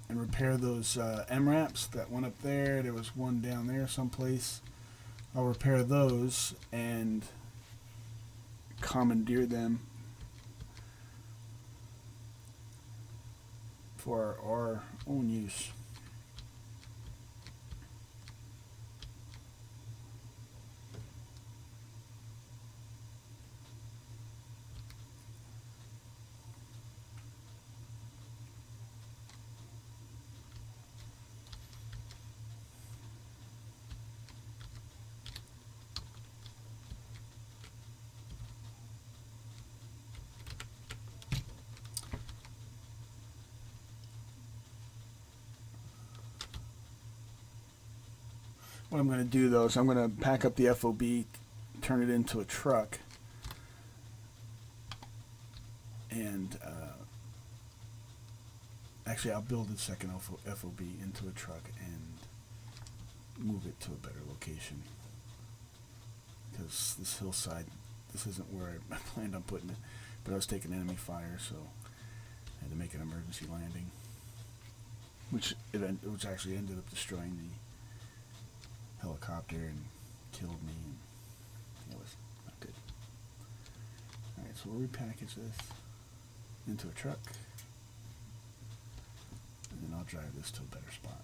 and repair those MRAPs. That one up there. There was one down there someplace. I'll repair those and commandeer them for our own use. What I'm going to do though is I'm going to pack up the FOB, turn it into a truck, and actually I'll build a second FOB into a truck and move it to a better location, because this hillside, this isn't where I planned on putting it, but I was taking enemy fire, so I had to make an emergency landing, which actually ended up destroying the helicopter and killed me, and it was not good. Alright, so we'll repackage this into a truck, and then I'll drive this to a better spot.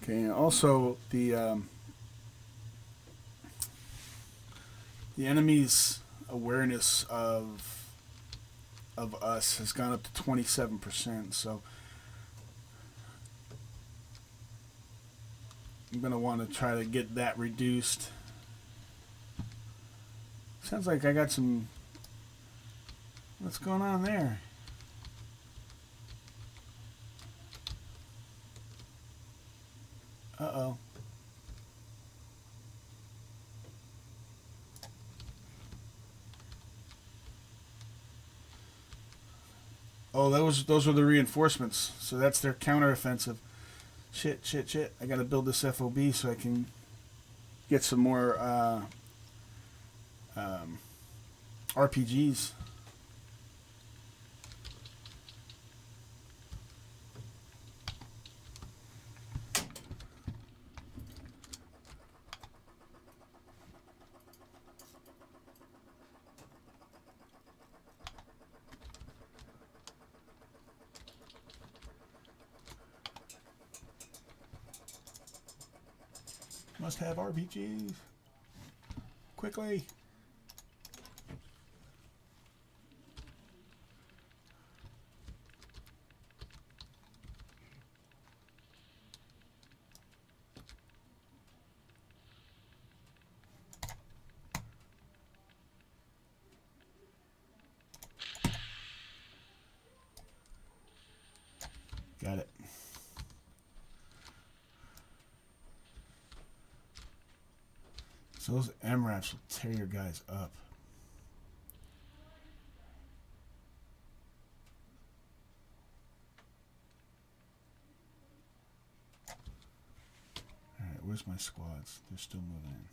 Okay, and also the enemy's awareness of us has gone up to 27%, so I'm going to want to try to get that reduced. Sounds like I got some... What's going on there? Uh-oh. Oh, those were the reinforcements. So that's their counteroffensive. Shit. I gotta build this FOB so I can get some more RPGs. Must have RPGs. Quickly. Got it. So those MRAPs will tear your guys up. Alright, Where's my squads? They're still moving in.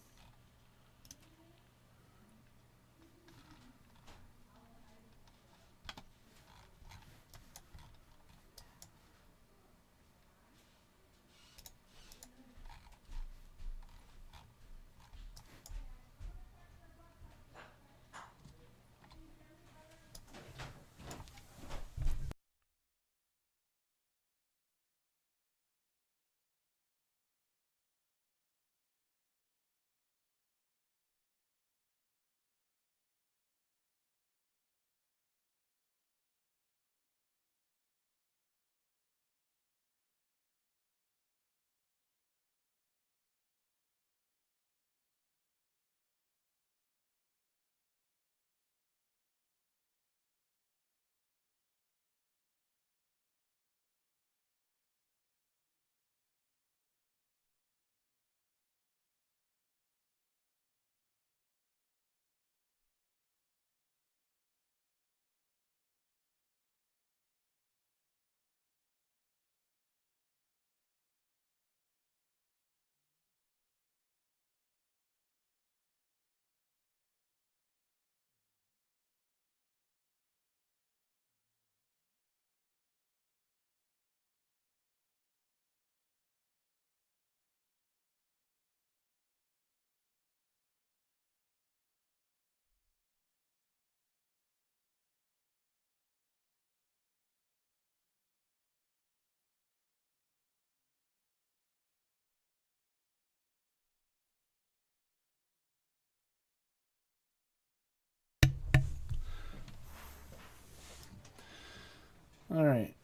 All right.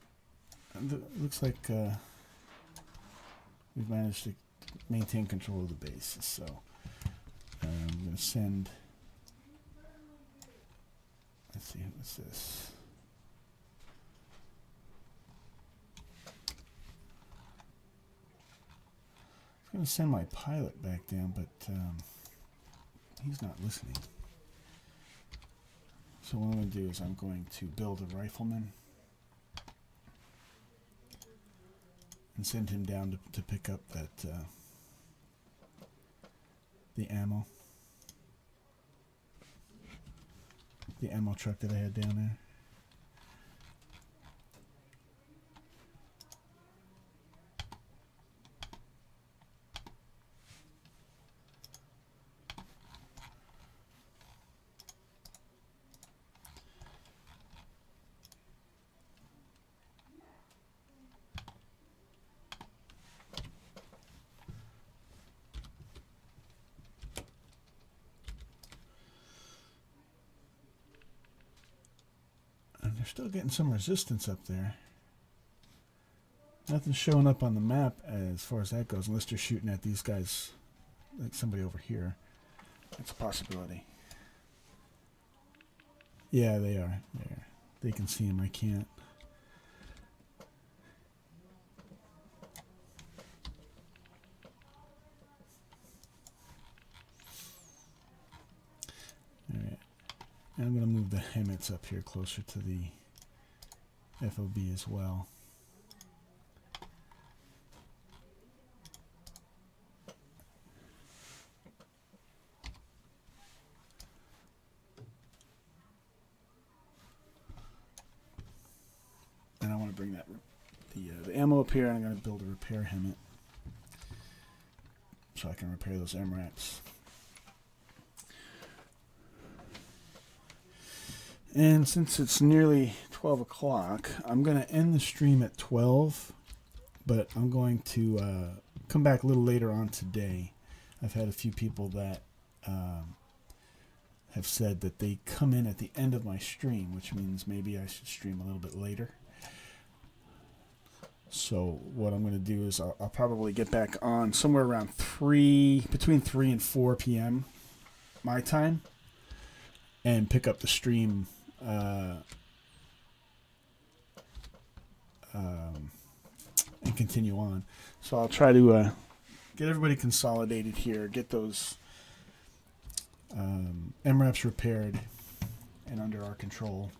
Looks like we've managed to maintain control of the base. So I'm going to send. Let's see, what's this? I'm going to send my pilot back down, but he's not listening. So what I'm going to do is I'm going to build a rifleman and send him down to pick up that the ammo truck that I had down there. They're still getting some resistance up there. Nothing's showing up on the map as far as that goes, unless they're shooting at these guys, like somebody over here. That's a possibility. Yeah, they are. They can see him. I can't. All right. And I'm going to move the Hemmets up here closer to the FOB as well. And I want to bring that the ammo up here, and I'm going to build a repair Hemmet so I can repair those MRAPs. And since it's nearly 12 o'clock, I'm going to end the stream at 12, but I'm going to come back a little later on today. I've had a few people that have said that they come in at the end of my stream, which means maybe I should stream a little bit later. So what I'm going to do is I'll probably get back on somewhere around between 3 and 4 p.m. my time, and pick up the stream and continue on. So I'll try to get everybody consolidated here, get those MRAPs repaired and under our control,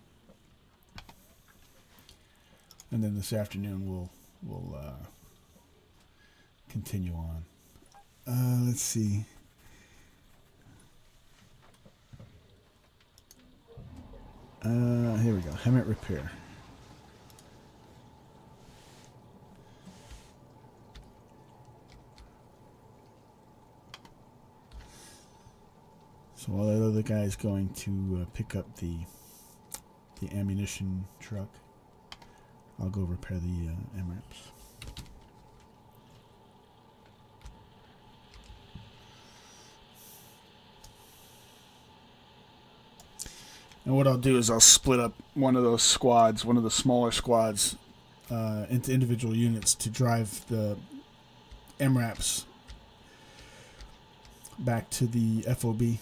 and then this afternoon we'll continue on. Let's see. Here we go. Helmet repair. So while that other guy is going to pick up the ammunition truck, I'll go repair the MRAPs. And what I'll do is I'll split up one of those squads, one of the smaller squads, into individual units to drive the MRAPs back to the FOB.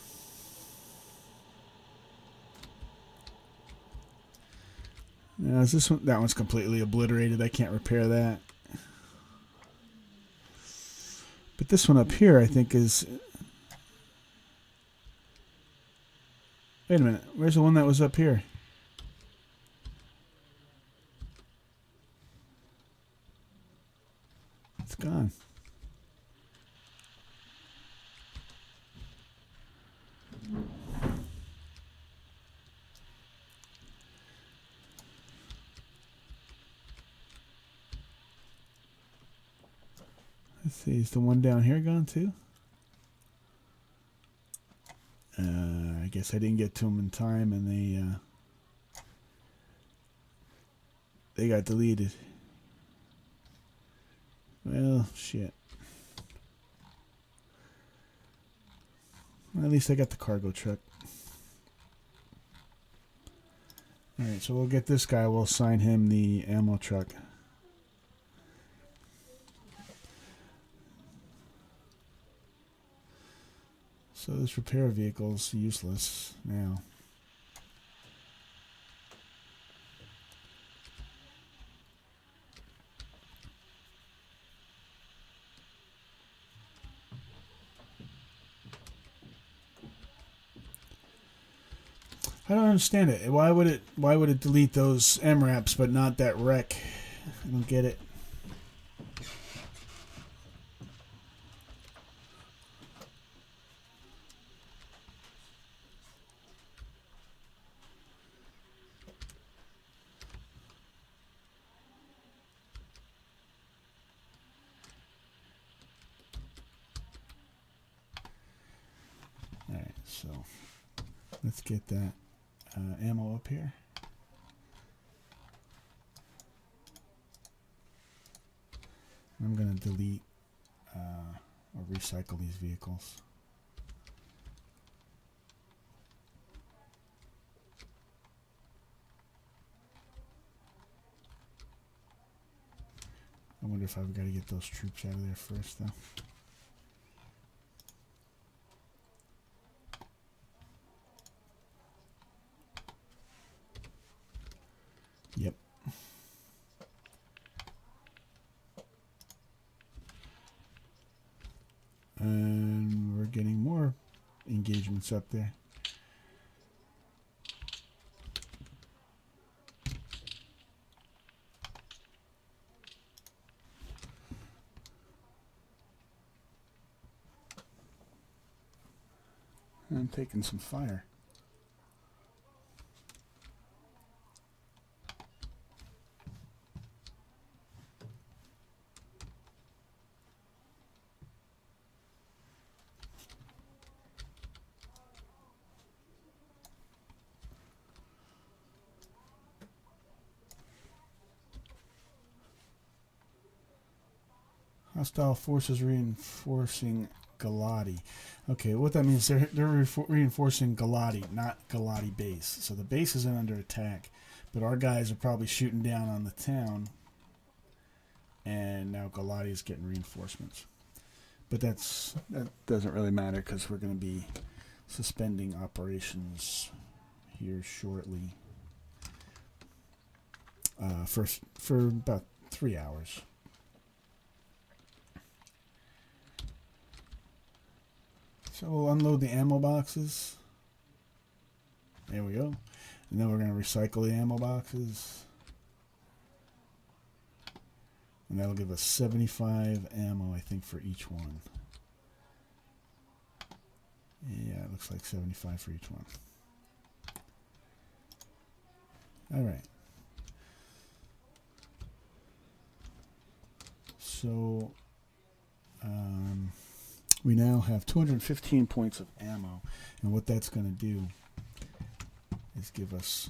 Now, is this one? That one's completely obliterated. I can't repair that. But this one up here, I think, is... Wait a minute. Where's the one that was up here? It's gone. Let's see. Is the one down here gone too? I guess I didn't get to them in time, and they got deleted. Well, shit. Well, at least I got the cargo truck. Alright, so we'll get this guy. We'll assign him the ammo truck. So this repair vehicle is useless now. I don't understand it. Why would it delete those MRAPs but not that wreck? I don't get it. Alright, so let's get that ammo up here. I'm going to delete or recycle these vehicles. I wonder if I've got to get those troops out of there first, though. Yep. And we're getting more engagements up there. I'm taking some fire. Hostile forces reinforcing Galati. Okay, what that means, they're reinforcing Galati, not Galati base. So the base isn't under attack, but our guys are probably shooting down on the town, and now Galati is getting reinforcements. But that doesn't really matter because we're going to be suspending operations here shortly for about 3 hours. So we'll unload the ammo boxes. There we go. And then we're going to recycle the ammo boxes. And that'll give us 75 ammo, I think, for each one. Yeah, it looks like 75 for each one. All right. So we now have 215 points of ammo, and what that's going to do is give us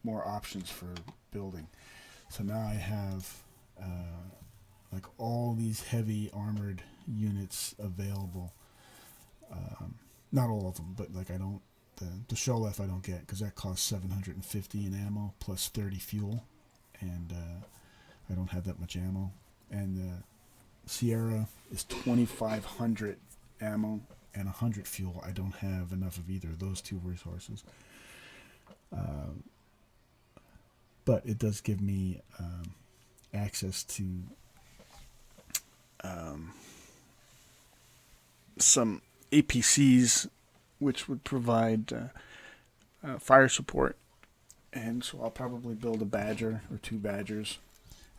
more options for building. So now I have like all these heavy armored units available. Not all of them, but like I don't, the Sholef I don't get because that costs 750 in ammo plus 30 fuel, and I don't have that much ammo. And the Sierra is 2,500 ammo and 100 fuel. I don't have enough of either of those two resources. But it does give me access to some APCs, which would provide fire support. And so I'll probably build a Badger or 2 Badgers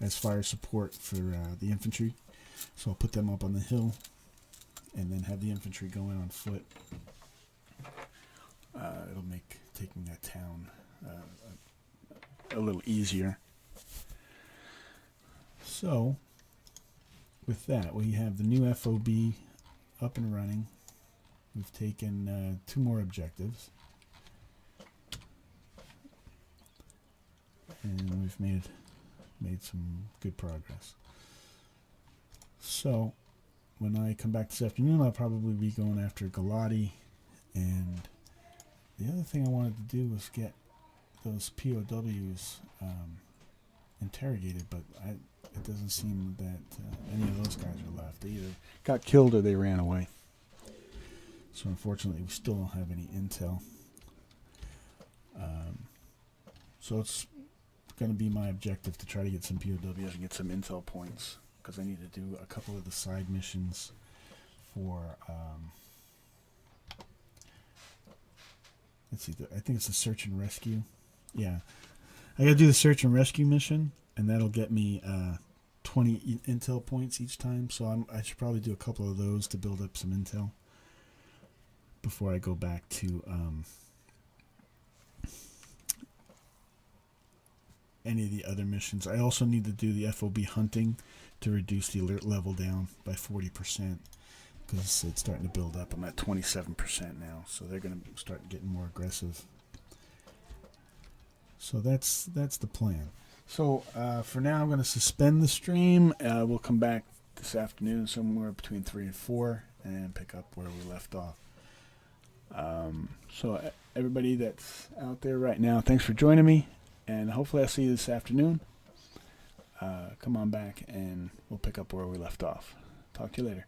as fire support for the infantry. So I'll put them up on the hill and then have the infantry going on foot. It'll make taking that town a little easier. So with that, we have the new FOB up and running. We've taken 2 more objectives. And we've made some good progress. So when I come back this afternoon, I'll probably be going after Galati. And the other thing I wanted to do was get those POWs interrogated, but it doesn't seem that any of those guys are left. They either got killed or they ran away. So unfortunately, we still don't have any intel. So it's going to be my objective to try to get some POWs and get some intel points, because I need to do a couple of the side missions for let's see, I think it's the search and rescue. Yeah, I gotta do the search and rescue mission, and that'll get me 20 intel points each time. So I should probably do a couple of those to build up some intel before I go back to any of the other missions. I also need to do the FOB hunting to reduce the alert level down by 40%, because it's starting to build up. I'm at 27% now, so they're going to start getting more aggressive. So that's the plan. So for now, I'm going to suspend the stream. We'll come back this afternoon somewhere between 3 and 4 and pick up where we left off. So everybody that's out there right now, thanks for joining me, and hopefully I'll see you this afternoon. Come on back and we'll pick up where we left off. Talk to you later.